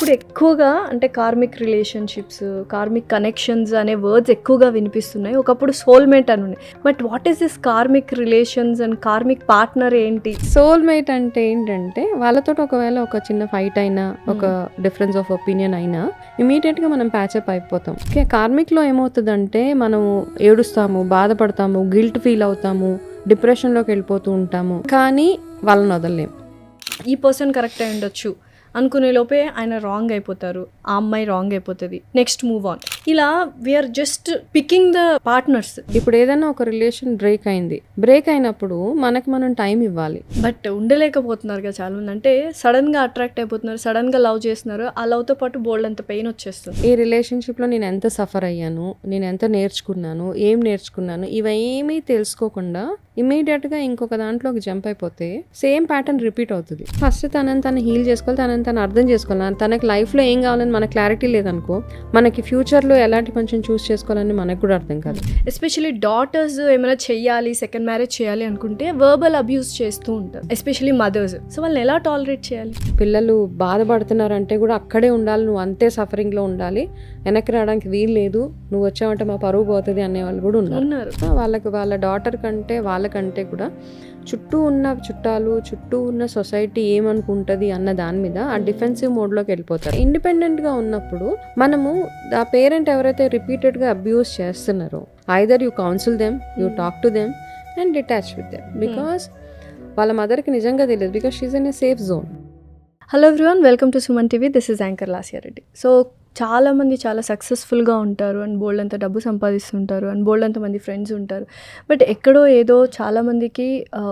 ఇప్పుడు ఎక్కువగా అంటే కార్మిక్ రిలేషన్షిప్స్, కార్మిక్ కనెక్షన్స్ అనే వర్డ్స్ ఎక్కువగా వినిపిస్తున్నాయి. ఒకప్పుడు సోల్మేట్ అని ఉన్నాయి. But what is this karmic relations and karmic partner ఏంటి? సోల్మేట్ అంటే ఏంటంటే వాళ్ళతో ఒకవేళ ఒక చిన్న ఫైట్ అయినా, ఒక డిఫరెన్స్ ఆఫ్ ఒపీనియన్ అయినా ఇమీడియట్గా మనం ప్యాచప్ అయిపోతాం. ఓకే, కార్మిక్లో ఏమవుతుందంటే మనం ఏడుస్తాము, బాధపడతాము, గిల్ట్ ఫీల్ అవుతాము, డిప్రెషన్లోకి వెళ్ళిపోతూ ఉంటాము, కానీ వాళ్ళని వదలలేము. ఈ పర్సన్ కరెక్ట్ అయి ఉండొచ్చు అనుకునే లోపే ఆయన రాంగ్ అయిపోతారు, ఆ అమ్మాయి రాంగ్ అయిపోతుంది, నెక్స్ట్ మూవ్ ఆన్. ఇలా we are just picking the partners. ఇప్పుడు ఏదైనా ఒక రిలేషన్ బ్రేక్ అయినప్పుడు మనకి మనం టైం ఇవ్వాలి. బట్ ఉండలేకపోతున్నారు కదా చాలా మంది. అంటే సడన్గా అట్రాక్ట్ అయిపోతున్నారు, సడన్గా లవ్ చేస్తున్నారు, ఆ లవ్తో పాటు బోల్డ్ అంత పెయిన్ వచ్చేస్తుంది. ఈ రిలేషన్షిప్లో నేను ఎంత సఫర్ అయ్యాను, నేను ఎంత నేర్చుకున్నాను, ఏం నేర్చుకున్నాను, ఇవేమీ తెలుసుకోకుండా ఇమీడియట్గా ఇంకొక దాంట్లోకి జంప్ అయిపోతే సేమ్ ప్యాటర్న్ రిపీట్ అవుతుంది. ఫస్ట్ తనని తను హీల్ చేసుకోవాలి, తనని తను అర్థం చేసుకోవాలి. తనకి లైఫ్లో ఏం కావాలని మనకు క్లారిటీ లేదనుకో, మనకి ఫ్యూచర్లో ఎలాంటి కొంచెం చూస్ చేసుకోవాలని మనకు కూడా అర్థం కాదు. ఎస్పెషల్లీ డాటర్స్ ఏమైనా చెయ్యాలి, సెకండ్ మ్యారేజ్ చేయాలి అనుకుంటే వర్బల్ అబ్యూస్ చేస్తూ ఉంటారు, ఎస్పెషల్లీ మదర్స్. సో వాళ్ళని ఎలా టాలరేట్ చేయాలి? పిల్లలు బాధపడుతున్నారంటే కూడా అక్కడే ఉండాలి, నువ్వు అంతే సఫరింగ్లో ఉండాలి, వెనక్కి రావడానికి వీలు లేదు, నువ్వు వచ్చావంటే మా పరువు పోతుంది అనే వాళ్ళు కూడా ఉన్నారు. వాళ్ళ డాటర్ కంటే వాళ్ళకంటే కూడా చుట్టూ ఉన్న చుట్టాలు, చుట్టూ ఉన్న సొసైటీ ఏమనుకుంటుంది అన్న దాని మీద ఆ డిఫెన్సివ్ మోడ్లోకి వెళ్ళిపోతారు. ఇండిపెండెంట్గా ఉన్నప్పుడు మనము ఆ పేరెంట్ ఎవరైతే రిపీటెడ్గా అబ్యూస్ చేస్తున్నారో, either you counsel them, you talk to them and detach with them, because వాళ్ళ మదర్కి నిజంగా తెలియదు, because she's in a safe zone. Hello everyone, welcome to Suman TV. This is anchor Lasya Reddy. So చాలామంది చాలా సక్సెస్ఫుల్గా ఉంటారు అండ్ బోల్డ్ అంత డబ్బు సంపాదిస్తుంటారు అండ్ బోల్డ్ అంతమంది ఫ్రెండ్స్ ఉంటారు. బట్ ఎక్కడో ఏదో చాలామందికి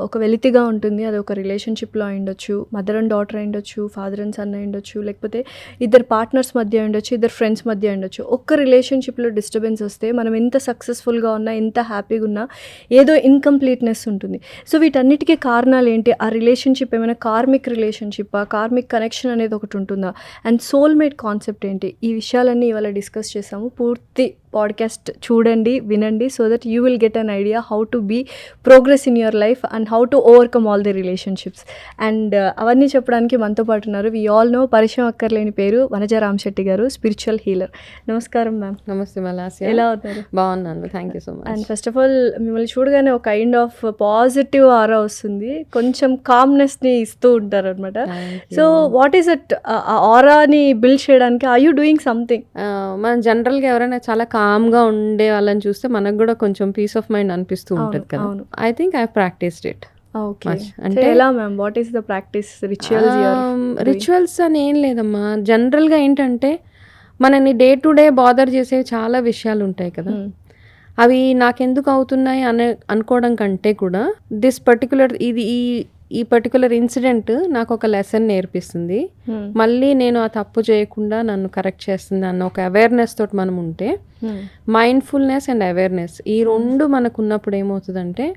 ఒక వెలితిగా ఉంటుంది. అది ఒక రిలేషన్షిప్లో అయ్యుండొచ్చు, మదర్ అండ్ డాటర్ అయ్యుండొచ్చు, ఫాదర్ అండ్ సన్ అయ్యుండొచ్చు, లేకపోతే ఇద్దరు పార్ట్నర్స్ మధ్య అయ్యుండొచ్చు, ఇద్దరు ఫ్రెండ్స్ మధ్య అయ్యుండొచ్చు. ఒక్క రిలేషన్షిప్లో డిస్టర్బెన్స్ వస్తే మనం ఎంత సక్సెస్ఫుల్గా ఉన్నా, ఎంత హ్యాపీగా ఉన్నా ఏదో ఇన్కంప్లీట్నెస్ ఉంటుంది. సో వీటన్నిటికీ కారణాలు ఏంటి? ఆ రిలేషన్షిప్ ఏమైనా కార్మిక్ రిలేషన్షిప్పా, కార్మిక్ కనెక్షన్ అనేది ఒకటి ఉంటుందా, అండ్ సోల్మేట్ కాన్సెప్ట్ ఏంటి? ఈ విషయాలన్నీ ఇవాళ డిస్కస్ చేసాము. పూర్తి పాడ్కాస్ట్ చూడండి, వినండి, so that you will get an idea how to be progress in your life and how to overcome all the relationships. And అవన్నీ చెప్పడానికి మనతో పాటు ఉన్నారు, వి ఆల్ నో, పరిచయం అక్కర్లేని పేరు, వనజ రామశెట్టి గారు, స్పిరిచువల్ హీలర్. నమస్కారం మ్యామ్. నమస్తే మలాసియా, ఎలా అవుతారు? బాగున్నాను, thank you so much. And first of all మిమ్మల్ని చూడగానే ఒక కైండ్ ఆఫ్ పాజిటివ్ ఆరా వస్తుంది, కొంచెం కామ్నెస్ని ఇస్తూ ఉంటారు అనమాట. సో వాట్ ఈస్ ఇట్, ఆ ఆరాని బిల్డ్ చేయడానికి ఆర్ యూ డూయింగ్ సంథింగ్? మనం జనరల్గా ఎవరైనా చాలా కామ్గా ఉండే వాళ్ళని చూస్తే మనకు కూడా కొంచెం పీస్ ఆఫ్ మైండ్ అనిపిస్తూ ఉంటుంది కదా. I think I practised it. అంటే ఎలా ma'am, what is the practice? Rituals అని ఏం లేదమ్మా, జనరల్గా ఏంటంటే మనని డే టు డే బాదర్ చేసే చాలా విషయాలు ఉంటాయి కదా, అవి నాకెందుకు అవుతున్నాయి అనుకోవడం కంటే కూడా దిస్ పర్టికులర్ ఈ పర్టికులర్ ఇన్సిడెంట్ నాకు ఒక లెసన్ నేర్పిస్తుంది, మళ్ళీ నేను ఆ తప్పు చేయకుండా నన్ను కరెక్ట్ చేస్తుంది అన్న ఒక అవేర్నెస్ తోటి మనం ఉంటే, మైండ్ఫుల్నెస్ అండ్ అవేర్నెస్ ఈ రెండు మనకు ఉన్నప్పుడు ఏమవుతుందంటే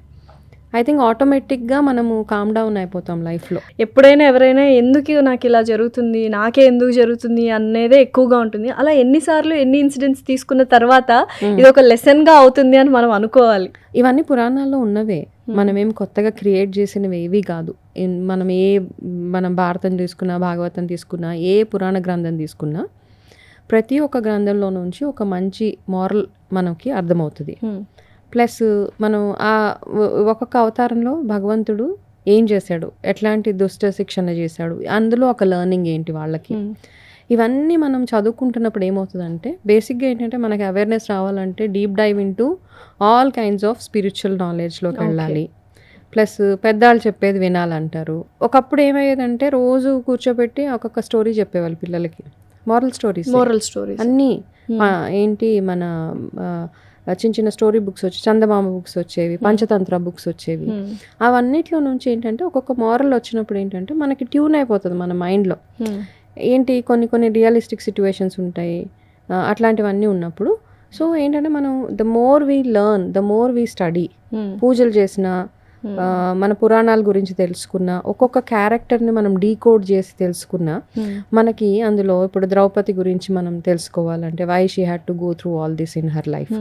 ఐ థింక్ ఆటోమేటిక్గా మనము కామ్ డౌన్ అయిపోతాం లైఫ్లో. ఎప్పుడైనా ఎవరైనా ఎందుకు నాకు ఇలా జరుగుతుంది, నాకే ఎందుకు జరుగుతుంది అనేదే ఎక్కువగా ఉంటుంది. అలా ఎన్నిసార్లు ఎన్ని ఇన్సిడెంట్స్ తీసుకున్న తర్వాత ఇది ఒక లెసన్గా అవుతుంది అని మనం అనుకోవాలి. ఇవన్నీ పురాణాల్లో ఉన్నవే, మనమేం కొత్తగా క్రియేట్ చేసినవి ఏవి కాదు. మనం భారతం తీసుకున్నా, భాగవతం తీసుకున్నా, ఏ పురాణ గ్రంథం తీసుకున్నా ప్రతి ఒక్క గ్రంథంలో నుంచి ఒక మంచి మారల్ మనకి అర్థమవుతుంది. ప్లస్ మనం ఆ ఒక్కొక్క అవతారంలో భగవంతుడు ఏం చేశాడు, ఎట్లాంటి దుష్ట శిక్షణ చేశాడు, అందులో ఒక లెర్నింగ్ ఏంటి వాళ్ళకి, ఇవన్నీ మనం చదువుకుంటున్నప్పుడు ఏమవుతుందంటే బేసిక్గా ఏంటంటే మనకి అవేర్నెస్ రావాలంటే deep dive into all kinds of spiritual నాలెడ్జ్లోకి వెళ్ళాలి. ప్లస్ పెద్దవాళ్ళు చెప్పేది వినాలంటారు. ఒకప్పుడు ఏమయ్యేదంటే రోజు కూర్చోబెట్టి ఒక్కొక్క స్టోరీ చెప్పేవాళ్ళు పిల్లలకి, మోరల్ స్టోరీస్ అన్నీ ఏంటి, మన చిన్న చిన్న స్టోరీ బుక్స్ వచ్చి, చందమామ బుక్స్ వచ్చేవి, పంచతంత్ర బుక్స్ వచ్చేవి. అవన్నిట్లో నుంచి ఏంటంటే ఒక్కొక్క మోరల్ వచ్చినప్పుడు ఏంటంటే మనకి ట్యూన్ అయిపోతుంది మన మైండ్లో. ఏంటి, కొన్ని రియలిస్టిక్ సిచ్యువేషన్స్ ఉంటాయి, అట్లాంటివన్నీ ఉన్నప్పుడు సో ఏంటంటే మనం the more we learn, the more we study, పూజలు చేసినా, మన పురాణాల గురించి తెలుసుకున్నా, ఒక్కొక్క క్యారెక్టర్ని మనం డీకోడ్ చేసి తెలుసుకున్నా, మనకి అందులో ఇప్పుడు ద్రౌపది గురించి మనం తెలుసుకోవాలంటే why she had to go through all this in her life,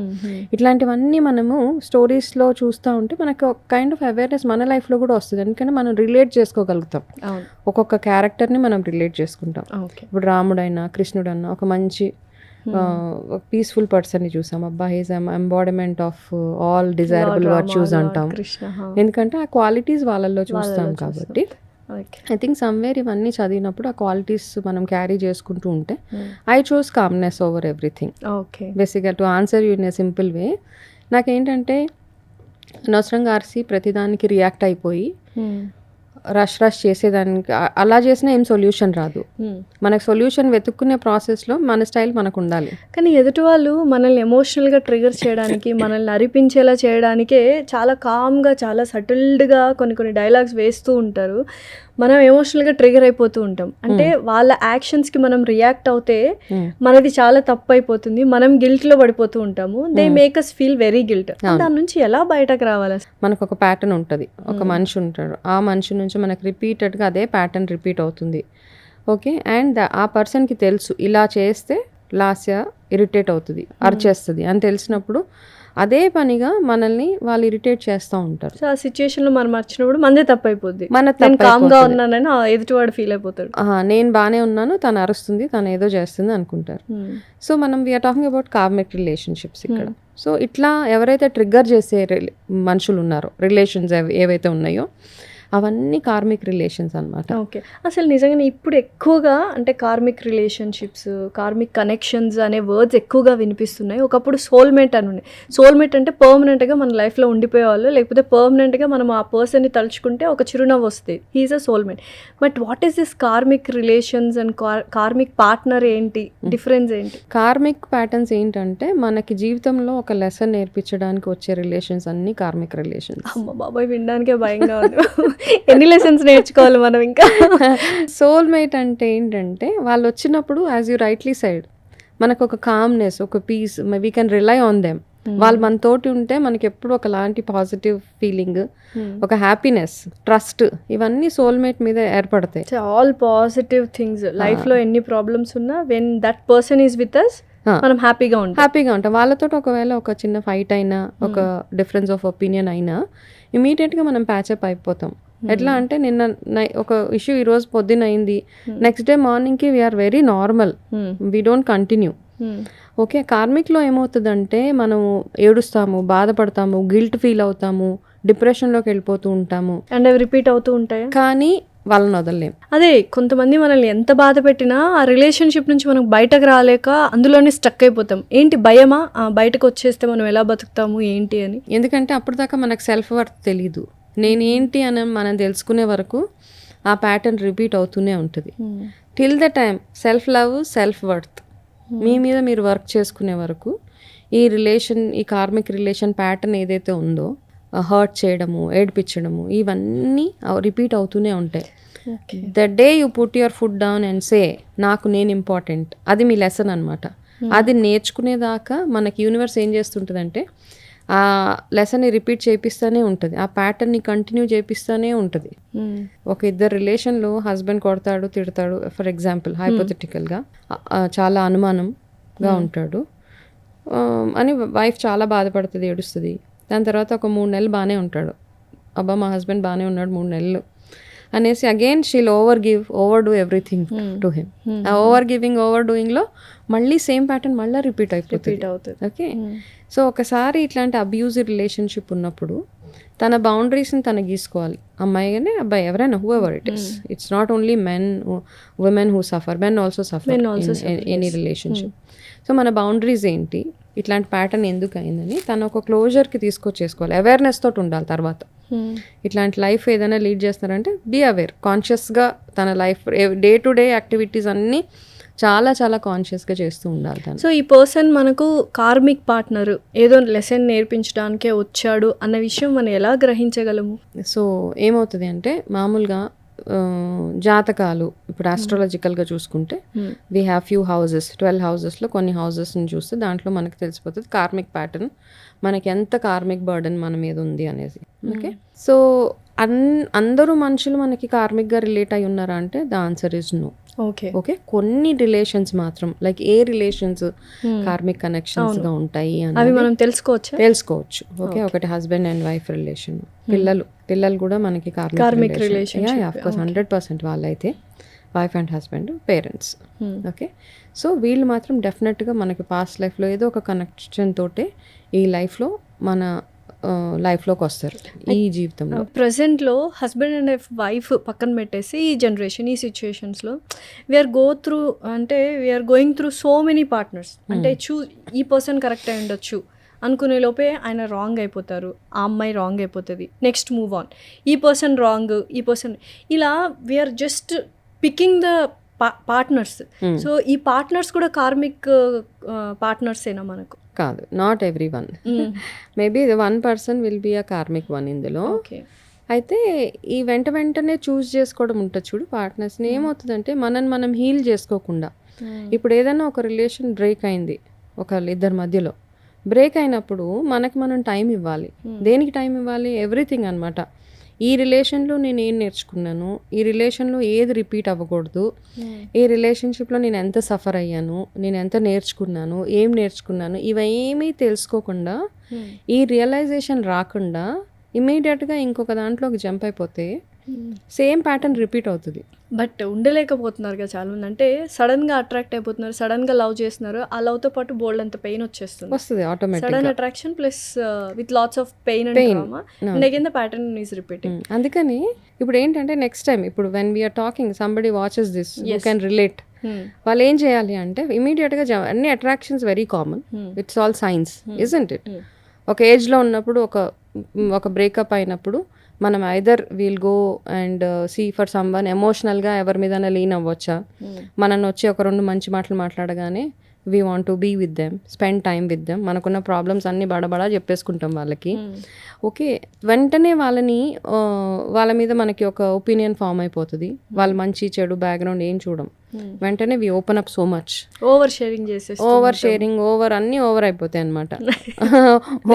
ఇట్లాంటివన్నీ మనము స్టోరీస్లో చూస్తూ ఉంటే మనకి ఒక కైండ్ ఆఫ్ అవేర్నెస్ మన లైఫ్లో కూడా వస్తుంది. ఎందుకంటే మనం రిలేట్ చేసుకోగలుగుతాం, ఒక్కొక్క క్యారెక్టర్ని మనం రిలేట్ చేసుకుంటాం. ఇప్పుడు రాముడైనా కృష్ణుడన్నా ఒక మంచి పీస్ఫుల్ పర్సన్ని చూసాం, అబ్బా he's embodiment of all desirable virtues అంటాం, ఎందుకంటే ఆ క్వాలిటీస్ వాళ్ళల్లో చూస్తాం కాబట్టి. ఐ థింక్ సమ్వేర్ ఇవన్నీ చదివినప్పుడు ఆ క్వాలిటీస్ మనం క్యారీ చేసుకుంటూ ఉంటే I choose calmness over everything. బేసిక్గా to answer you in a simple way, నాకేంటంటే అనవసరంగా ఆర్సి ప్రతిదానికి రియాక్ట్ అయిపోయి రష్ చేసేదానికి అలా చేసినా ఏం సొల్యూషన్ రాదు. మనకు సొల్యూషన్ వెతుక్కునే ప్రాసెస్లో మన స్టైల్ మనకు ఉండాలి. కానీ ఎదుటి వాళ్ళు మనల్ని ఎమోషనల్గా ట్రిగర్ చేయడానికి, మనల్ని అరిపించేలా చేయడానికే చాలా కామ్గా, చాలా సటిల్డ్గా కొన్ని డైలాగ్స్ వేస్తూ ఉంటారు. మనం ఎమోషనల్గా ట్రిగర్ అయిపోతూ ఉంటాం. అంటే వాళ్ళ యాక్షన్స్కి మనం రియాక్ట్ అవుతే మనది చాలా తప్పు అయిపోతుంది, మనం గిల్ట్లో పడిపోతూ ఉంటాము. They make us feel very guilt. దాని నుంచి ఎలా బయటకు రావాలి? మనకు ఒక ప్యాటర్న్ ఉంటుంది, ఒక మనిషి ఉంటాడు, ఆ మనిషి నుంచి మనకు రిపీటెడ్గా అదే ప్యాటర్న్ రిపీట్ అవుతుంది. ఓకే, అండ్ ఆ పర్సన్కి తెలుసు ఇలా చేస్తే లాస్య ఇరిటేట్ అవుతుంది, అరిచేస్తుంది అని తెలిసినప్పుడు అదే పనిగా మనల్ని వాళ్ళు ఇరిటేట్ చేస్తూ ఉంటారు. సో ఆ సిచ్యుయేషన్లో మనం వచ్చినప్పుడు మనదే తప్పు అయిపోద్ది. నేను కామ్గా ఉన్నానని ఎదుటివాడు ఫీల్ అయిపోతాడు. నేను బాగానే ఉన్నాను, తను అరుస్తుంది, తను ఏదో చేస్తుంది అనుకుంటారు. సో మనం we are talking about karmic relationships ఇక్కడ. సో ఇట్లా ఎవరైతే ట్రిగ్గర్ చేసే మనుషులు ఉన్నారో, రిలేషన్స్ ఏవైతే ఉన్నాయో అవన్నీ కార్మిక్ రిలేషన్స్ అనమాట. ఓకే, అసలు నిజంగానే ఇప్పుడు ఎక్కువగా అంటే కార్మిక్ రిలేషన్షిప్స్, కార్మిక్ కనెక్షన్స్ అనే వర్డ్స్ ఎక్కువగా వినిపిస్తున్నాయి. ఒకప్పుడు సోల్మేట్ అని ఉన్నాయి. సోల్మేట్ అంటే పర్మనెంట్గా మన లైఫ్లో ఉండిపోయేవాళ్ళు, లేకపోతే పర్మనెంట్గా మనం ఆ పర్సన్ని తలుచుకుంటే ఒక చిరునవ్వు వస్తుంది, he's a soulmate. But what is this karmic relations and karmic partner ఏంటి, డిఫరెన్స్ ఏంటి? కార్మిక్ ప్యాటర్న్స్ ఏంటంటే మనకి జీవితంలో ఒక లెసన్ నేర్పించడానికి వచ్చే రిలేషన్స్ అన్ని కార్మిక్ రిలేషన్స్. అమ్మ బాబాయ్, వినడానికే భయంగా ఉంది. ఎన్ని లెసన్స్ నేర్చుకోవాలి మనం ఇంకా? సోల్మేట్ అంటే ఏంటంటే వాళ్ళు వచ్చినప్పుడు, యాజ్ యూ రైట్లీ సైడ్, మనకు ఒక కామ్నెస్, ఒక peace, we can rely on them. వాళ్ళు మనతోటి ఉంటే మనకి ఎప్పుడు ఒకలాంటి పాజిటివ్ ఫీలింగ్, ఒక హ్యాపీనెస్, ట్రస్ట్, ఇవన్నీ సోల్మేట్ మీద ఏర్పడతాయి. ఆల్ పాజిటివ్ థింగ్స్ లైఫ్లో ఎన్ని ప్రాబ్లమ్స్ ఉన్నా when that person is with us మనం హ్యాపీగా ఉంటాం. వాళ్ళతో ఒకవేళ ఒక చిన్న ఫైట్ అయినా, ఒక డిఫరెన్స్ ఆఫ్ ఒపీనియన్ అయినా ఇమీడియట్గా మనం ప్యాచప్ అయిపోతాం. ఎట్లా అంటే నిన్న ఒక ఇష్యూ ఈరోజు పొద్దున అయింది, నెక్స్ట్ డే మార్నింగ్కి we are very normal, we don't continue. Okay, కార్మిక్లో ఏమవుతుందంటే మనము ఏడుస్తాము, బాధపడతాము, గిల్ట్ ఫీల్ అవుతాము, డిప్రెషన్లోకి వెళ్ళిపోతూ ఉంటాము, అండ్ అవి రిపీట్ అవుతూ ఉంటాయి. కానీ వాళ్ళని వదలలేం. అదే, కొంతమంది మనల్ని ఎంత బాధ పెట్టినా ఆ రిలేషన్షిప్ నుంచి మనం బయటకు రాలేక అందులోనే స్టక్ అయిపోతాం. ఏంటి భయమా, బయటకు వచ్చేస్తే మనం ఎలా బతుకుతాము ఏంటి అని? ఎందుకంటే అప్పుడు దాకా మనకు సెల్ఫ్ వర్త్ తెలీదు. నేనేంటి అని మనం తెలుసుకునే వరకు ఆ ప్యాటర్న్ రిపీట్ అవుతూనే ఉంటుంది. Till the time self love, self worth మీ మీద మీరు వర్క్ చేసుకునే వరకు ఈ కార్మిక్ రిలేషన్ ప్యాటర్న్ ఏదైతే ఉందో, హర్ట్ చేయడము, ఏడిపించడము, ఇవన్నీ రిపీట్ అవుతూనే ఉంటాయి. The day you put your foot down and say నాకు నేను ఇంపార్టెంట్, అది మీ లెసన్ అనమాట. అది నేర్చుకునేదాకా మనకి యూనివర్స్ ఏం చేస్తుంటుందంటే ఆ లెసన్ని రిపీట్ చేపిస్తూనే ఉంటుంది, ఆ ప్యాటర్న్ని కంటిన్యూ చేపిస్తూనే ఉంటుంది. ఒక ఇద్దరు రిలేషన్లో హస్బెండ్ కొడతాడు, తిడతాడు, ఫర్ ఎగ్జాంపుల్ హైపోథెటికల్గా, చాలా అనుమానంగా ఉంటాడు అని వైఫ్ చాలా బాధపడుతుంది, ఏడుస్తుంది. దాని తర్వాత ఒక 3 నెలలు బాగానే ఉంటాడు, అబ్బా మా హస్బెండ్ బాగానే ఉన్నాడు 3 నెలలు అనేసి again she'll over do everything to him. ఆ ఓవర్ డూయింగ్లో మళ్ళీ సేమ్ ప్యాటర్న్ మళ్ళీ రిపీట్ అయిపోతుంది. ఓకే, సో ఒకసారి ఇట్లాంటి అబ్యూజివ్ రిలేషన్షిప్ ఉన్నప్పుడు తన బౌండరీస్ని తను గీసుకోవాలి. అమ్మాయి కానీ అబ్బాయి ఎవరైనా, who ever it is, it's not only women who suffer, men also suffer any relationship. So మన బౌండరీస్ ఏంటి, ఇట్లాంటి ప్యాటర్న్ ఎందుకు అయిందని తను ఒక క్లోజర్కి తీసుకొచ్చేసుకోవాలి. అవేర్నెస్ తోటి ఉండాలి. తర్వాత ఇట్లాంటి లైఫ్ ఏదైనా లీడ్ చేస్తున్నారంటే బీ అవేర్, కాన్షియస్గా తన life day to day activities అన్నీ చాలా చాలా కాన్షియస్గా చేస్తూ ఉండాలి. సో ఈ పర్సన్ మనకు కార్మిక్ పార్ట్నర్ ఏదో లెసన్ నేర్పించడానికే వచ్చాడు అన్న విషయం మనం ఎలా గ్రహించగలము? సో ఏమవుతుంది అంటే మామూలుగా జాతకాలు ఇప్పుడు ఆస్ట్రాలజికల్గా చూసుకుంటే వీ హ్యావ్ ఫ్యూ హౌజెస్ 12 హౌజెస్లో కొన్ని హౌజెస్ని చూస్తే దాంట్లో మనకు తెలిసిపోతుంది కార్మిక్ ప్యాటర్న్, మనకి ఎంత కార్మిక్ బర్డన్ మన మీద ఉంది అనేది. ఓకే, సో అందరూ మనుషులు మనకి కార్మిక్గా రిలేట్ అయి ఉన్నారా అంటే the answer is no. Okay okay, కొన్ని రిలేషన్స్ మాత్రం లైక్ ఏ రిలేషన్స్ కార్మిక్ కనెక్షన్స్గా ఉంటాయి అవి అని మనం తెలుసుకోవచ్చు. ఓకే, ఒకటి హస్బెండ్ అండ్ వైఫ్ రిలేషన్, పిల్లలు కూడా మనకి karmic karmic relationship. Relation, of course 100% వాళ్ళైతే wife and husband parents. Okay, so వీళ్ళు మాత్రం డెఫినెట్గా మనకి పాస్ట్ లైఫ్లో ఏదో ఒక కనెక్షన్ తోటే ఈ లైఫ్లో మన లైఫ్లోకి వస్తారు ఈ జీవితంలో. ప్రజెంట్లో హస్బెండ్ అండ్ వైఫ్ పక్కన పెట్టేసి ఈ జనరేషన్ ఈ సిచ్యువేషన్స్లో we are going through so many partners. అంటే ఈ పర్సన్ కరెక్ట్ అయి ఉండొచ్చు అనుకునే లోపే ఆయన రాంగ్ అయిపోతారు, ఆ అమ్మాయి రాంగ్ అయిపోతుంది, నెక్స్ట్ మూవ్ ఆన్, ఈ పర్సన్ రాంగ్, ఈ పర్సన్ ఇలా we are just picking the partners. So ఈ పార్ట్నర్స్ కూడా కార్మిక్ పార్ట్నర్స్ ఏనా మనకు? కాదు, not every one. Maybe 1% will be a karmic one ఇందులో. ఓకే, అయితే ఈ వెంటనే చూస్ చేసుకోవడం ఉంటుంది చూడు పార్ట్నర్స్ని. ఏమవుతుందంటే మనం హీల్ చేసుకోకుండా, ఇప్పుడు ఏదైనా ఒక రిలేషన్ బ్రేక్ అయింది ఇద్దరి మధ్యలో, బ్రేక్ అయినప్పుడు మనం టైం ఇవ్వాలి. దేనికి టైం ఇవ్వాలి? ఎవ్రీథింగ్ అనమాట. ఈ రిలేషన్లో నేను ఏం నేర్చుకున్నాను, ఈ రిలేషన్లో ఏది రిపీట్ అవ్వకూడదు, ఈ రిలేషన్షిప్లో నేను ఎంత సఫర్ అయ్యాను, నేను ఎంత నేర్చుకున్నాను, ఏం నేర్చుకున్నాను, ఇవేమీ తెలుసుకోకుండా, ఈ రియలైజేషన్ రాకుండా ఇమీడియట్గా ఇంకొక దాంట్లోకి జంప్ అయిపోతే సేమ్ ప్యాటర్న్ రిపీట్ అవుతుంది. బట్ ఉండలేకపోతున్నారు కదా చాలా మంది. అంటే సడన్గా అట్రాక్ట్ అయిపోతున్నారు, సడన్గా లవ్ చేస్తున్నారు, ఆ లవ్తో పాటు బోల్డ్ అంత పెయిన్ వస్తుంది automatic. Sudden attraction plus with lots of pain and trauma, and again the pattern is repeating. అందుకని ఇప్పుడు ఏంటంటే నెక్స్ట్ టైం ఇప్పుడు when we are talking somebody watches this you can relate, వాళ్ళు ఏం చేయాలి అంటే ఇమీడియట్గా అన్ని attractions very common, it's all science isn't it. ఒక ఏజ్లో ఉన్నప్పుడు ఒక బ్రేకప్ అయినప్పుడు మనం either we'll go and see for someone, ఎమోషనల్గా ఎవరి మీదైనా లీన్ అవ్వచ్చా, మనల్ని వచ్చి ఒక 2 మంచి మాటలు మాట్లాడగానే we want to be with them, spend time with them, మనకున్న ప్రాబ్లమ్స్ అన్నీ బడబడా చెప్పేసుకుంటాం వాళ్ళకి. ఓకే, వెంటనే వాళ్ళ మీద మనకి ఒక ఒపీనియన్ ఫామ్ అయిపోతుంది. వాళ్ళ మంచి చెడు బ్యాక్గ్రౌండ్ ఏం చూడం, వెంటనే we open up so much, over sharing over అన్నీ ఓవర్ అయిపోతాయి అనమాట.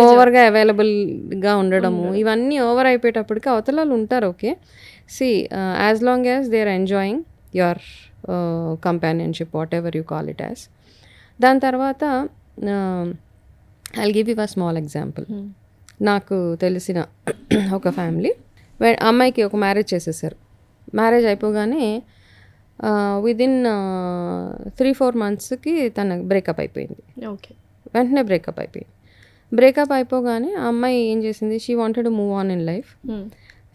ఓవర్గా అవైలబుల్గా ఉండడము, ఇవన్నీ ఓవర్ అయిపోయేటప్పటికి అవతల వాళ్ళు ఉంటారు. Okay, see as long as they are enjoying your companionship, whatever you call it as. దాని తర్వాత I'll give you a small example. నాకు తెలిసిన ఒక ఫ్యామిలీ, అమ్మాయికి ఒక మ్యారేజ్ చేసేసారు. మ్యారేజ్ అయిపోగానే విదిన్ 3-4 monthsకి తన బ్రేకప్ అయిపోయింది. ఓకే, వెంటనే బ్రేకప్ అయిపోయింది. బ్రేకప్ అయిపోగానే ఆ అమ్మాయి ఏం చేసింది, she wanted to move on in life.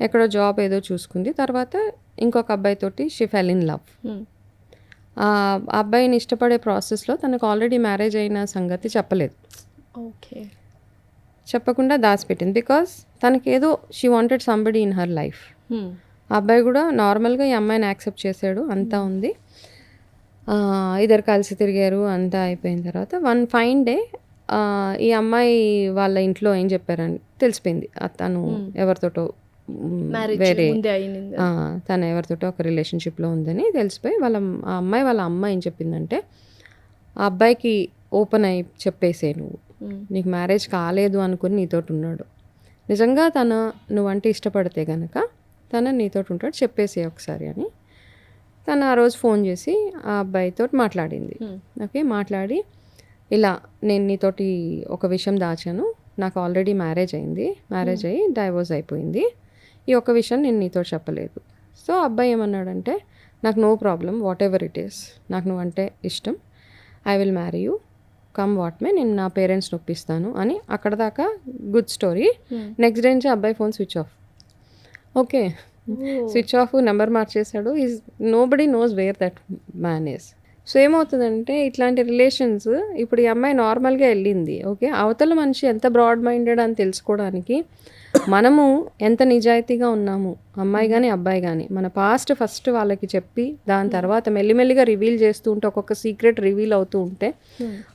ఎక్కడో జాబ్ ఏదో చూసుకుంది. తర్వాత ఇంకొక అబ్బాయితోటి షీ ఫెల్ ఇన్ లవ్. ఆ అబ్బాయిని ఇష్టపడే ప్రాసెస్లో తనకు ఆల్రెడీ మ్యారేజ్ అయిన సంగతి చెప్పలేదు. ఓకే, చెప్పకుండా దాచిపెట్టింది. బికాస్ తనకేదో she wanted somebody in her life. ఆ అబ్బాయి కూడా నార్మల్గా ఈ అమ్మాయిని యాక్సెప్ట్ చేశాడు, అంతా ఉంది. ఇద్దరు కలిసి తిరిగారు, అంతా అయిపోయిన తర్వాత వన్ ఫైన్ డే ఈ అమ్మాయి వాళ్ళ ఇంట్లో ఏం చెప్పారని తెలిసిపోయింది, తను ఎవరితోటో వేరే తను ఎవరితోటో ఒక రిలేషన్షిప్లో ఉందని తెలిసిపోయి ఆ అమ్మాయి వాళ్ళ అమ్మ ఏం చెప్పిందంటే, ఆ అబ్బాయికి ఓపెన్ అయి చెప్పేసే, నీకు మ్యారేజ్ కాలేదు అనుకుని నీతోటి ఉన్నాడు, నిజంగా నువ్వంటే ఇష్టపడితే కనుక తను నీతోటి ఉంటాడు, చెప్పేసే ఒకసారి అని. తను ఆ రోజు ఫోన్ చేసి ఆ అబ్బాయితో మాట్లాడింది. ఓకే, మాట్లాడి ఇలా నేను నీతోటి ఒక విషయం దాచాను, నాకు ఆల్రెడీ మ్యారేజ్ అయింది, మ్యారేజ్ అయ్యి డైవోర్స్ అయిపోయింది, ఈ ఒక్క విషయం నేను నీతో చెప్పలేదు. సో అబ్బాయి ఏమన్నాడంటే, నాకు no problem, whatever it is, నాకు నువ్వంటే ఇష్టం, I will marry you, come what may, నేను నా పేరెంట్స్ని ఒప్పిస్తాను అని. అక్కడ దాకా గుడ్ స్టోరీ. నెక్స్ట్ డే నుంచి అబ్బాయి phone switch off. Okay, switch off, number మార్చేశాడు. Nobody knows where that man is. So ఏమవుతుందంటే ఇట్లాంటి రిలేషన్స్, ఇప్పుడు ఈ అమ్మాయి నార్మల్గా వెళ్ళింది. ఓకే, అవతల మనిషి ఎంత బ్రాడ్ మైండెడ్ అని తెలుసుకోవడానికి మనము ఎంత నిజాయితీగా ఉన్నాము, అమ్మాయి కానీ అబ్బాయి కానీ, మన పాస్ట్ ఫస్ట్ వాళ్ళకి చెప్పి దాని తర్వాత మెల్లిమెల్లిగా రివీల్ చేస్తూ ఉంటే, ఒక్కొక్క సీక్రెట్ రివీల్ అవుతూ ఉంటే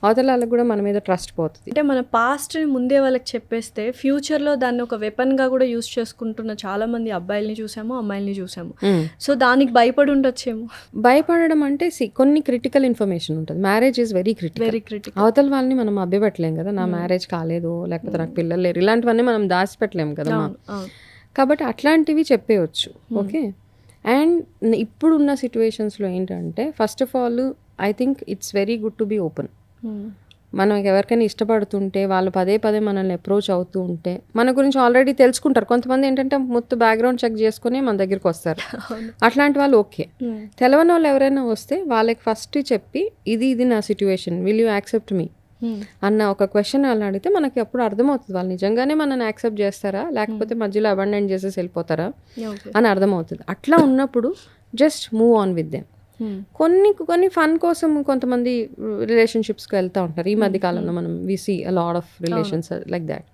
అవతల వాళ్ళకి కూడా మన మీద ట్రస్ట్ పోతుంది. అంటే మన పాస్ట్ని ముందే వాళ్ళకి చెప్పేస్తే ఫ్యూచర్లో దాన్ని ఒక వెపన్గా కూడా యూస్ చేసుకుంటున్న చాలా మంది అబ్బాయిల్ని చూసాము, అమ్మాయిల్ని చూసాము. సో దానికి భయపడి ఉండొచ్చేమో. భయపడడం అంటే కొన్ని క్రిటికల్ ఇన్ఫర్మేషన్ ఉంటుంది. Marriage is very critical. అవతల వాళ్ళని మనం అభ్యపెట్టలేం కదా, నా మ్యారేజ్ కాలేదు, లేకపోతే నాకు పిల్లలు లేరు, ఇలాంటివన్నీ మనం దాచిపెట్టలేము కదా. కాబట్టి అట్లాంటివి చెప్పేయచ్చు. ఓకే. అండ్ ఇప్పుడున్న సిచ్యువేషన్స్లో ఏంటంటే, first of all I think it's very good to be open. మనం ఎవరికైనా ఇష్టపడుతుంటే వాళ్ళు పదే పదే మనల్ని అప్రోచ్ అవుతూ ఉంటే మన గురించి ఆల్రెడీ తెలుసుకుంటారు. కొంతమంది ఏంటంటే మొత్తం బ్యాక్గ్రౌండ్ చెక్ చేసుకుని మన దగ్గరికి వస్తారు. అట్లాంటి వాళ్ళు ఓకే. తెలవని వాళ్ళు ఎవరైనా వస్తే వాళ్ళకి ఫస్ట్ చెప్పి ఇది నా situation, will you accept me అన్న ఒక క్వశ్చన్ వాళ్ళు అడిగితే మనకి అప్పుడు అర్థమవుతుంది వాళ్ళు నిజంగానే మనల్ని యాక్సెప్ట్ చేస్తారా, లేకపోతే మధ్యలో అబండెంట్ చేసేసి వెళ్ళిపోతారా అని అర్థమవుతుంది. అట్లా ఉన్నప్పుడు just move on with them. కొన్ని ఫన్ కోసం కొంతమంది రిలేషన్షిప్స్కి వెళ్తూ ఉంటారు. ఈ మధ్య కాలంలో మనం we see a lot of relations like that.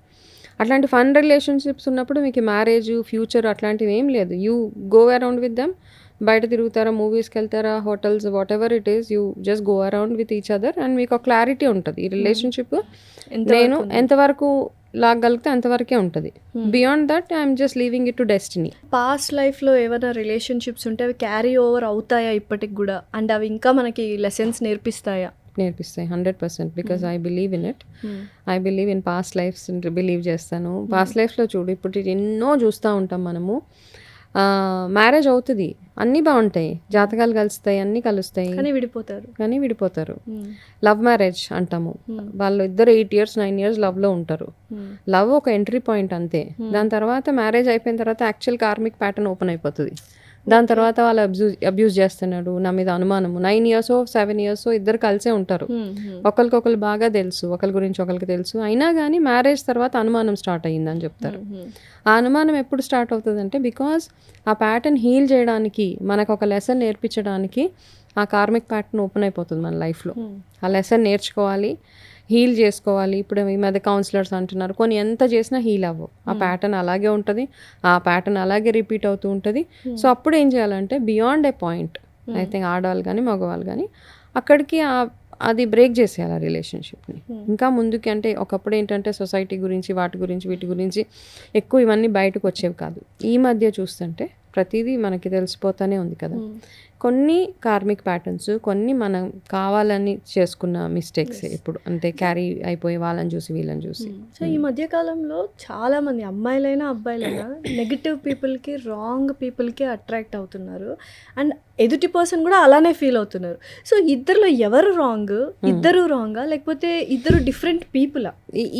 అట్లాంటి ఫన్ రిలేషన్షిప్స్ ఉన్నప్పుడు మీకు మ్యారేజ్, ఫ్యూచర్ అట్లాంటివి ఏం లేదు. You go around with them. బయట తిరుగుతారా, మూవీస్కి వెళ్తారా, hotels, whatever it is, you just go around with each other and మీకు ఒక క్లారిటీ ఉంటుంది. ఈ రిలేషన్షిప్ నేను ఎంతవరకు లాగలిగితే అంతవరకే ఉంటుంది. Beyond that I'm just leaving it to destiny. Past లైఫ్లో ఏమైనా రిలేషన్షిప్స్ ఉంటే అవి క్యారీ ఓవర్ అవుతాయా ఇప్పటికి కూడా? అండ్ అవి ఇంకా మనకి లెసన్స్ నేర్పిస్తాయి 100%. Because I believe in it. I believe in past lives believe చేస్తాను. పాస్ట్ లైఫ్లో చూడు, ఇప్పుడు ఎన్నో చూస్తూ ఉంటాం మనము. మ్యారేజ్ అవుతుంది, అన్నీ బాగుంటాయి, జాతకాలు కలుస్తాయి, అన్నీ కలుస్తాయి, కానీ విడిపోతారు. లవ్ మ్యారేజ్ అంటాము. వాళ్ళు ఇద్దరు 8 years 9 years లవ్లో ఉంటారు. లవ్ ఒక ఎంట్రీ పాయింట్ అంతే. దాని తర్వాత మ్యారేజ్ అయిపోయిన తర్వాత యాక్చువల్ కార్మిక్ ప్యాటర్న్ ఓపెన్ అయిపోతుంది. దాని తర్వాత వాళ్ళు అబ్యూజ్ చేస్తున్నాడు, నా మీద అనుమానము. 9 years 7 years ఇద్దరు కలిసే ఉంటారు. ఒకరికొకరు బాగా తెలుసు, ఒకరి గురించి ఒకరికి తెలుసు. అయినా కానీ మ్యారేజ్ తర్వాత అనుమానం స్టార్ట్ అయ్యిందని చెప్తారు. ఆ అనుమానం ఎప్పుడు స్టార్ట్ అవుతుంది అంటే, బికాజ్ ఆ ప్యాటర్న్ హీల్ చేయడానికి, మనకు ఒక లెసన్ నేర్పించడానికి ఆ కార్మిక్ ప్యాటర్న్ ఓపెన్ అయిపోతుంది మన లైఫ్లో. ఆ లెసన్ నేర్చుకోవాలి, హీల్ చేసుకోవాలి. ఇప్పుడు ఈ మధ్య కౌన్సిలర్స్ అంటున్నారు, కొన్ని ఎంత చేసినా హీల్ అవ్వవు. ఆ ప్యాటర్న్ అలాగే ఉంటుంది, ఆ ప్యాటర్న్ అలాగే రిపీట్ అవుతూ ఉంటుంది. సో అప్పుడు ఏం చేయాలంటే, beyond a point, I think ఆడవాళ్ళు కానీ మగవాళ్ళు కానీ అక్కడికి అది బ్రేక్ చేసేయాలి ఆ రిలేషన్షిప్ని. ఇంకా ముందుకి అంటే, ఒకప్పుడు ఏంటంటే సొసైటీ గురించి, వాటి గురించి, వీటి గురించి ఎక్కువ ఇవన్నీ బయటకు వచ్చేవి కాదు. ఈ మధ్య చూస్తుంటే ప్రతిదీ మనకి తెలిసిపోతూనే ఉంది కదా. కొన్ని కార్మిక్ ప్యాటర్న్స్, కొన్ని మనం కావాలని చేసుకున్న మిస్టేక్స్ ఇప్పుడు అంటే క్యారీ అయిపోయి వాళ్ళని చూసి వీళ్ళని చూసి. సో ఈ మధ్యకాలంలో చాలామంది అమ్మాయిలైనా అబ్బాయిలైనా నెగిటివ్ పీపుల్కి, రాంగ్ పీపుల్కి అట్రాక్ట్ అవుతున్నారు. అండ్ ఎదుటి పర్సన్ కూడా అలానే ఫీల్ అవుతున్నారు. సో ఇద్దరిలో ఎవరు రాంగ్? ఇద్దరు రాంగా, లేకపోతే ఇద్దరు డిఫరెంట్ పీపులా?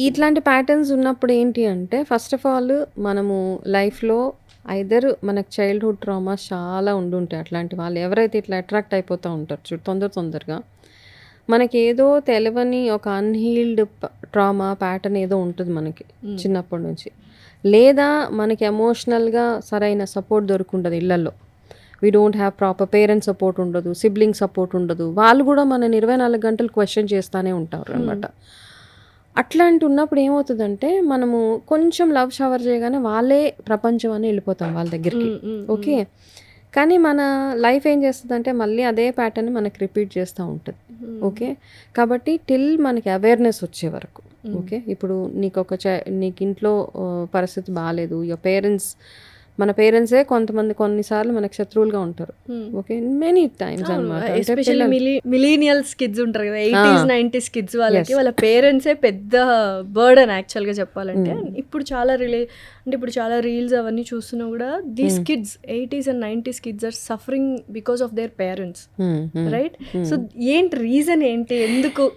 ఇట్లాంటి ప్యాటర్న్స్ ఉన్నప్పుడు ఏంటి అంటే, ఫస్ట్ ఆఫ్ ఆల్ మనము లైఫ్లో ఐదర్ మనకు చైల్డ్హుడ్ ట్రామాస్ చాలా ఉండుంటాయి. అట్లాంటి వాళ్ళు ఎవరైతే ఇట్లా అట్రాక్ట్ అయిపోతూ ఉంటారు తొందరగా, మనకి ఏదో తెలియని ఒక అన్హీల్డ్ ట్రామా ప్యాటర్న్ ఏదో ఉంటుంది మనకి చిన్నప్పటి నుంచి. లేదా మనకి ఎమోషనల్గా సరైన సపోర్ట్ దొరుకుంటుంది ఇళ్లలో. We don't have proper parents support ఉండదు, సిబ్లింగ్ సపోర్ట్ ఉండదు. వాళ్ళు కూడా మనని 24 గంటలు క్వశ్చన్ చేస్తూనే ఉంటారు అనమాట. అట్లాంటి ఉన్నప్పుడు ఏమవుతుందంటే, మనము కొంచెం లవ్ షవర్ చేయగానే వాళ్ళే ప్రపంచం అని వెళ్ళిపోతాం వాళ్ళ దగ్గరికి. ఓకే. కానీ మన లైఫ్ ఏం చేస్తుందంటే, మళ్ళీ అదే ప్యాటర్న్ మనకి రిపీట్ చేస్తూ ఉంటుంది. ఓకే. కాబట్టి టిల్ మనకి అవేర్నెస్ వచ్చే వరకు. ఓకే. ఇప్పుడు నీకు ఇంట్లో పరిస్థితి బాగాలేదు, యువర్ పేరెంట్స్, మన పేరెంట్సే కొన్నిసార్లు మనకు శత్రువులుగా ఉంటారు. ఓకే. మెనీ టైమ్స్ అనమాట. ఎస్పెషల్లీ మిలీనియల్స్ కిడ్స్ ఉంటారు కదా, 80s 90s కిడ్స్, వాళ్ళ పేరెంట్సే పెద్ద బర్డన్ యాక్చువల్గా చెప్పాలంటే. ఇప్పుడు చాలా రీల్స్ అవన్నీ చూస్తున్నా కూడా these kids 80s and 90s kids are suffering because of their parents, right? So ఏంటి రీజన్ ఏంటి? ఎందుకు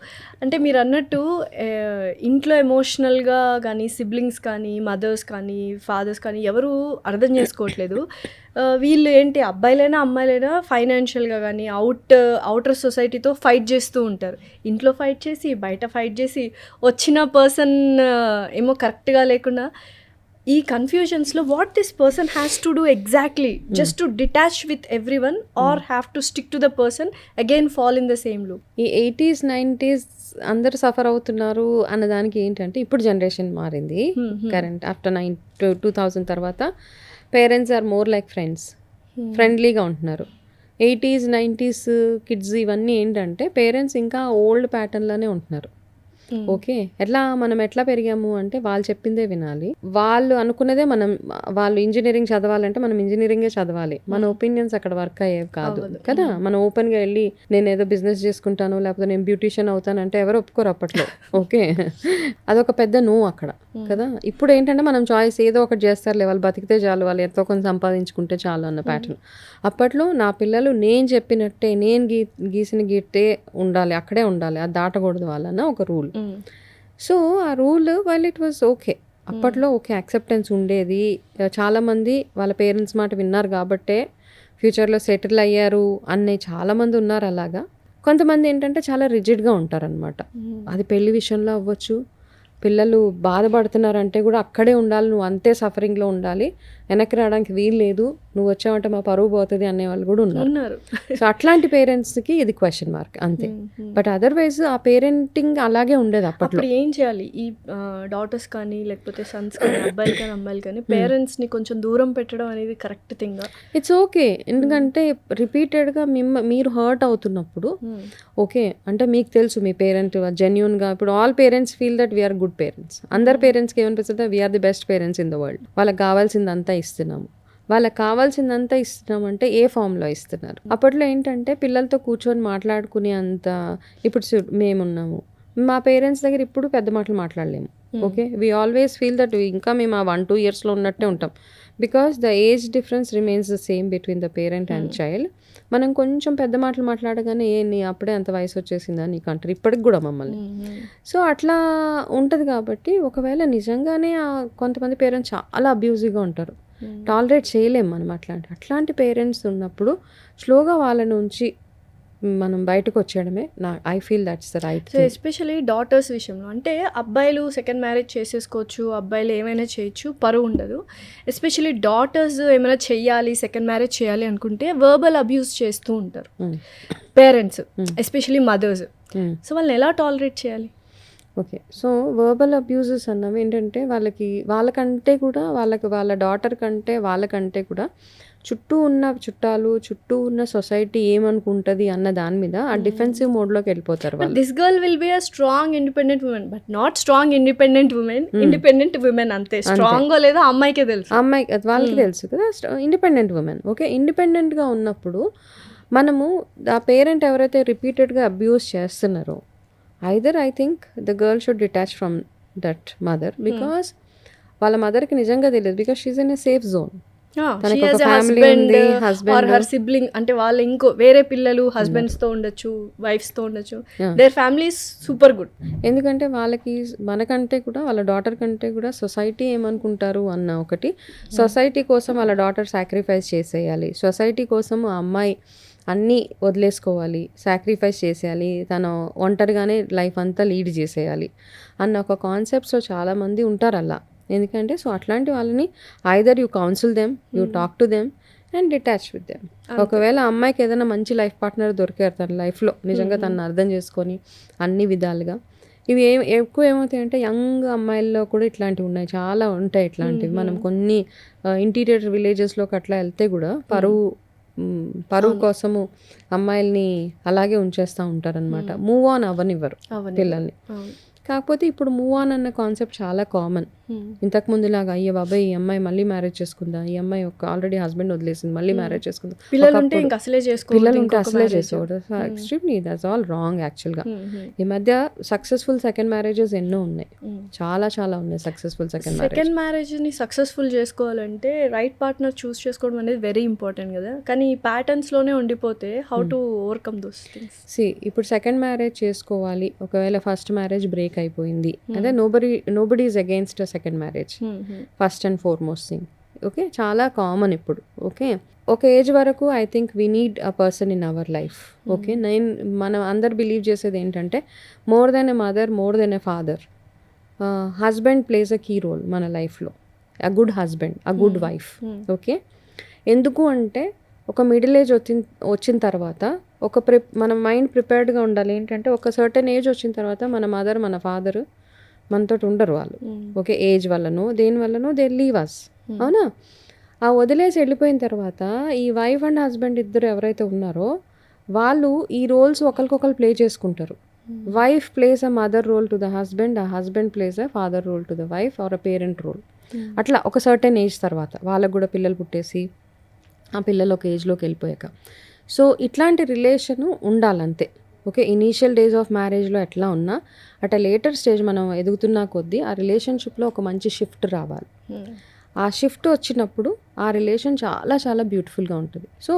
అంటే మీరు అన్నట్టు ఇంట్లో ఎమోషనల్గా కానీ, సిబ్లింగ్స్ కానీ, మదర్స్ కానీ, ఫాదర్స్ కానీ ఎవరు అర్థం చేసుకోవట్లేదు. వీళ్ళు ఏంటి, అబ్బాయిలైనా అమ్మాయిలైనా ఫైనాన్షియల్గా కానీ అవుటర్ సొసైటీతో ఫైట్ చేస్తూ ఉంటారు. ఇంట్లో ఫైట్ చేసి, బయట ఫైట్ చేసి, వచ్చిన పర్సన్ ఏమో కరెక్ట్గా లేకుండా ఈ కన్ఫ్యూజన్స్లో what this person has to do exactly just to detach with every one or have to stick to the person again fall in the same loop. ఈ 80s 90s అందరు సఫర్ అవుతున్నారు అన్నదానికి ఏంటంటే ఇప్పుడు జనరేషన్ మారింది. కరెంట్ ఆఫ్టర్ 2000 తర్వాత parents are more like ఫ్రెండ్లీగా ఉంటున్నారు. 80s 90s కిడ్స్ ఇవన్నీ ఏంటంటే పేరెంట్స్ ఇంకా ఓల్డ్ ప్యాటర్న్లోనే ఉంటున్నారు. ఓకే, మనం ఎట్లా పెరిగాము అంటే వాళ్ళు చెప్పిందే వినాలి, వాళ్ళు అనుకున్నదే వాళ్ళు ఇంజనీరింగ్ చదవాలంటే మనం ఇంజనీరింగే చదవాలి, మన ఒపీనియన్స్ అక్కడ వర్క్ అయ్యేవి కాదు కదా. మనం ఓపెన్గా వెళ్ళి నేను ఏదో బిజినెస్ చేసుకుంటాను లేకపోతే నేను బ్యూటీషియన్ అవుతాను అంటే ఎవరు ఒప్పుకోరు అప్పట్లో. ఓకే, అదొక పెద్ద నో అక్కడ కదా. ఇప్పుడు ఏంటంటే మనం చాయిస్ ఏదో ఒకటి చేస్తారులే, వాళ్ళు బతికితే చాలు, వాళ్ళు ఎంతో కొంత సంపాదించుకుంటే చాలు అన్న ప్యాటర్న్. అప్పట్లో నా పిల్లలు నేను చెప్పినట్టే, నేను గీసిన గీటే ఉండాలి, అక్కడే ఉండాలి, అది దాటకూడదు వాళ్ళన్న ఒక రూల్. సో ఆ rule while it was okay, అప్పట్లో ఓకే యాక్సెప్టెన్స్ ఉండేది. చాలామంది వాళ్ళ పేరెంట్స్ మాట విన్నారు కాబట్టే ఫ్యూచర్లో సెటిల్ అయ్యారు అనే చాలామంది ఉన్నారు. అలాగా కొంతమంది ఏంటంటే చాలా రిజిడ్గా ఉంటారనమాట. అది పెళ్లి విషయంలో అవ్వచ్చు, పిల్లలు బాధపడుతున్నారంటే కూడా అక్కడే ఉండాలి, నువ్వు అంతే సఫరింగ్లో ఉండాలి, వెనక్కి రావడానికి వీలు లేదు, నువ్వు వచ్చావంటే మా పరువు పోతుంది అనేవాళ్ళు కూడా ఉన్నారు. సో అట్లాంటి పేరెంట్స్కి ఇది క్వశ్చన్ మార్క్ అంతే. బట్ అదర్వైజ్ ఆ పేరెంటింగ్ అలాగే ఉండేది అప్పట్లో. ఏం చేయాలి ఈ డాటర్స్ కానీ లేకపోతే సన్స్ కానీ అబ్బాయిలు కానీ అమ్మాయిలు కానీ పేరెంట్స్ని కొంచెం దూరం పెట్టడం అనేది కరెక్ట్ థింగ్? ఇట్స్ ఓకే, ఎందుకంటే రిపీటెడ్గా మీరు హర్ట్ అవుతున్నప్పుడు ఓకే అంటే మీకు తెలుసు మీ పేరెంట్ జెన్యూన్గా, ఇప్పుడు all parents feel that we are good parents. అందరు పేరెంట్స్కి ఏమనిపిస్తుంది, we are the best parents in the world, వాళ్ళకి కావాల్సిందంతా ఇస్తున్నాము. వాళ్ళకి కావాల్సిందంతా ఇస్తున్నామంటే ఏ ఫామ్లో ఇస్తున్నారు? అప్పట్లో ఏంటంటే పిల్లలతో కూర్చొని మాట్లాడుకునే అంత, ఇప్పుడు మేమున్నాము, మా పేరెంట్స్ దగ్గర ఇప్పుడు పెద్ద మాటలు మాట్లాడలేము. Okay, we always feel that ఇంకా మేము ఆ 1-2 yearsలో ఉన్నట్టే ఉంటాం, because the age difference remains the same between the parent and child. మనం కొంచెం పెద్ద మాటలు మాట్లాడగానే నీ అప్పుడే అంత వయసు వచ్చేసిందా నీకు అంటారు ఇప్పటికి కూడా మమ్మల్ని. సో అట్లా ఉంటుంది కాబట్టి ఒకవేళ నిజంగానే కొంతమంది పేరెంట్స్ చాలా అబ్యూజివ్గా ఉంటారు, టాలరేట్ చేయలేము మనం అట్లాంటి పేరెంట్స్ ఉన్నప్పుడు స్లోగా వాళ్ళ నుంచి మనం బయటకు వచ్చేయడమే I feel that's the right. So especially daughters విషయంలో అంటే అబ్బాయిలు సెకండ్ మ్యారేజ్ చేసేసుకోవచ్చు, అబ్బాయిలు ఏమైనా చేయొచ్చు, పరువు ఉండదు. ఎస్పెషలీ డాటర్స్ ఏమైనా చెయ్యాలి, సెకండ్ మ్యారేజ్ చేయాలి అనుకుంటే వర్బల్ అబ్యూస్ చేస్తూ ఉంటారు పేరెంట్స్, ఎస్పెషలీ మదర్స్. సో వాళ్ళని ఎలా టాలరేట్ చేయాలి? ఓకే, సో వర్బల్ అబ్యూజెస్ అన్నవి ఏంటంటే వాళ్ళకంటే కూడా వాళ్ళ డాటర్ కంటే వాళ్ళకంటే కూడా చుట్టూ ఉన్న చుట్టాలు, చుట్టూ ఉన్న సొసైటీ ఏమనుకుంటుంది అన్న దాని మీద ఆ డిఫెన్సివ్ మోడ్లోకి వెళ్ళిపోతారు వాళ్ళు. This girl will be a strong independent women, but not strong independent women అంతే. స్ట్రాంగ్ లేదో అమ్మాయికే తెలుసు, వాళ్ళకి తెలుసు కదా ఇండిపెండెంట్ ఉమెన్. ఓకే, ఇండిపెండెంట్గా ఉన్నప్పుడు మనము ఆ పేరెంట్ ఎవరైతే రిపీటెడ్గా అబ్యూస్ చేస్తున్నారో either I think the girl should detach from that mother, because వాళ్ళ మదర్కి నిజంగా తెలియదు, because she's in a safe zone. Sibling అంటే వాళ్ళు ఇంకో వేరే పిల్లలు హస్బెండ్స్ తో ఉండొచ్చు, వైఫ్స్ తో ఉండొచ్చు, దేర్ ఫ్యామిలీ సూపర్ గుడ్. ఎందుకంటే వాళ్ళకి మనకంటే కూడా వాళ్ళ డాటర్ కంటే కూడా సొసైటీ ఏమనుకుంటారు అన్న ఒకటి, సొసైటీ కోసం వాళ్ళ డాటర్ సాక్రిఫైస్ చేసేయాలి, సొసైటీ కోసం ఆ అమ్మాయి అన్నీ వదిలేసుకోవాలి, సాక్రిఫైస్ చేసేయాలి, తను ఒంటరిగానే లైఫ్ అంతా లీడ్ చేసేయాలి అన్న ఒక కాన్సెప్ట్స్లో చాలామంది ఉంటారు అలా. ఎందుకంటే సో అట్లాంటి వాళ్ళని either you counsel them, you talk to them and detach with them. ఒకవేళ అమ్మాయికి ఏదైనా మంచి లైఫ్ పార్ట్నర్ దొరికారు తన లైఫ్లో, నిజంగా తను అర్థం చేసుకొని అన్ని విధాలుగా, ఇవి ఎక్కువ ఏమవుతాయంటే యంగ్ అమ్మాయిల్లో కూడా ఇట్లాంటివి ఉన్నాయి, చాలా ఉంటాయి ఇట్లాంటివి. మనం కొన్ని ఇంటీరియర్ విలేజెస్లోకి అట్లా వెళ్తే కూడా పరువు కోసము అమ్మాయిల్ని అలాగే ఉంచేస్తూ ఉంటారనమాట, మూవ్ ఆన్ అవ్వనివ్వరు పిల్లల్ని. కాకపోతే ఇప్పుడు మూవ్ ఆన్ అన్న కాన్సెప్ట్ చాలా కామన్. ఇంతకుముందులాగా అయ్యే బాబాయ్ ఈ అమ్మాయి మళ్ళీ మ్యారేజ్ చేసుకుందా, ఈ అమ్మాయి ఆల్రెడీ హస్బెండ్ వదిలేసింది మళ్ళీ మ్యారేజ్ చేసుకుందా, పిల్లలు ఉంటే అసలే చేసుకోవడం ఎక్స్ట్రీమ్లీ దట్స్ ఆల్ రాంగ్ యాక్చువల్గా. ఈ మధ్య సక్సెస్ఫుల్ సెకండ్ మ్యారేజెస్ ఎన్నో ఉన్నాయి, చాలా చాలా ఉన్నాయి సక్సెస్ఫుల్ సెకండ్ మ్యారేజ్ని సక్సెస్ఫుల్ చేసుకోవాలంటే రైట్ పార్ట్నర్ చూస్ చేసుకోవడం అనేది వెరీ ఇంపార్టెంట్ కదా. కానీ ఈ ప్యాటర్న్స్లోనే ఉండిపోతే how to overcome those things? ఇప్పుడు సెకండ్ మ్యారేజ్ చేసుకోవాలి, ఒకవేళ ఫస్ట్ మ్యారేజ్ బ్రేక్ అయిపోయింది అంటే nobody is against second marriage, first and foremost thing. Okay, చాలా కామన్ ఇప్పుడు. ఓకే, ఒక ఏజ్ వరకు I think we need a person in our life. Okay, మనం అందరు బిలీవ్ చేసేది ఏంటంటే more than a mother, more than a father, husband plays a key role మన లైఫ్లో. A good husband, a good wife. Okay, ఎందుకు అంటే ఒక middle age వచ్చిన తర్వాత మన మైండ్ ప్రిపేర్డ్గా ఉండాలి. ఏంటంటే ఒక సర్టెన్ ఏజ్ వచ్చిన తర్వాత మన మదర్, మన ఫాదర్ మనతో ఉండరు వాళ్ళు. ఓకే, ఏజ్ వల్లనో దేని వల్లనో దే లీవ్ అస్. అవునా? ఆ వదిలేసి వెళ్ళిపోయిన తర్వాత ఈ వైఫ్ అండ్ హస్బెండ్ ఇద్దరు ఎవరైతే ఉన్నారో వాళ్ళు ఈ రోల్స్ ఒకరికొకరు ప్లే చేసుకుంటారు. Wife plays a mother role to the husband, ఆ husband plays a father role to the wife or a parent role. అట్లా ఒక సర్టెన్ ఏజ్ తర్వాత వాళ్ళకు కూడా పిల్లలు పుట్టేసి ఆ పిల్లలు ఒక ఏజ్లోకి వెళ్ళిపోయాక. సో ఇట్లాంటి రిలేషను ఉండాలంతే. ఓకే, ఇనీషియల్ డేస్ ఆఫ్ మ్యారేజ్లో ఎట్లా ఉన్నా అట్ అ లేటర్ స్టేజ్ మనం ఎదుగుతున్న కొద్దీ ఆ రిలేషన్షిప్లో ఒక మంచి షిఫ్ట్ రావాలి. ఆ షిఫ్ట్ వచ్చినప్పుడు ఆ రిలేషన్ చాలా చాలా బ్యూటిఫుల్గా ఉంటుంది. So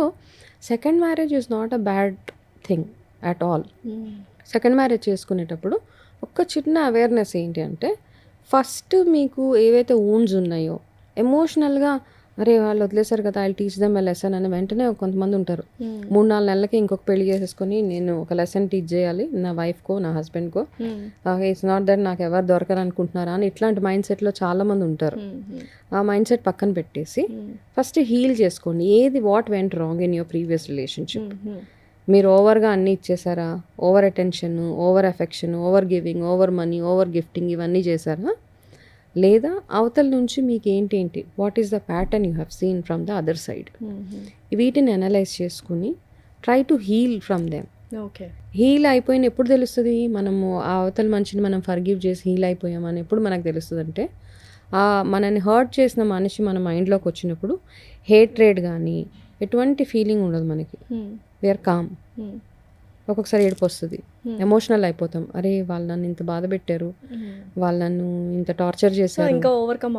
second marriage is not a bad thing at all. Second marriage చేసుకునేటప్పుడు ఒక చిన్న అవేర్నెస్ ఏంటి అంటే, ఫస్ట్ మీకు ఏవైతే వూండ్స్ ఉన్నాయో ఎమోషనల్గా, అరే వాళ్ళు వదిలేశారు కదా, I teach them a lesson అని వెంటనే కొంతమంది ఉంటారు 3-4 నెలలకి ఇంకొక పెళ్లి చేసేసుకొని నేను ఒక లెసన్ టీచ్ చేయాలి నా వైఫ్కో నా హస్బెండ్కో, ఇట్స్ నాట్ దట్ నాకు ఎవరు దొరకరు అనుకుంటున్నారా అని ఇట్లాంటి మైండ్ సెట్లో చాలామంది ఉంటారు. ఆ మైండ్ సెట్ పక్కన పెట్టేసి ఫస్ట్ హీల్ చేసుకోండి. ఏది what went wrong in your previous relationship. మీరు ఓవర్గా అన్నీ ఇచ్చేసారా? Over attention, over affection, over giving, over money, over gifting ఇవన్నీ చేశారా? లేదా అవతల నుంచి మీకు ఏంటేంటి, what is the pattern you have seen from the other side? వీటిని అనలైజ్ చేసుకుని try to heal from them. Okay, heal అయిపోయిన ఎప్పుడు తెలుస్తుంది? మనము ఆ అవతల మనిషిని మనం ఫర్గివ్ చేసి హీల్ అయిపోయామని ఎప్పుడు మనకు తెలుస్తుంది అంటే, మనని హర్ట్ చేసిన మనిషి మన మైండ్లోకి వచ్చినప్పుడు హేట్రేడ్ కానీ ఎటువంటి ఫీలింగ్ ఉండదు మనకి. We are calm. ఒక్కొక్కసారి ఏడుపు వస్తుంది, ఎమోషనల్ అయిపోతాం. అరే వాళ్ళు నన్ను ఇంత బాధ పెట్టారు, వాళ్ళు నన్ను ఇంత టార్చర్ చేశారు, ఇంకా ఓవర్కమ్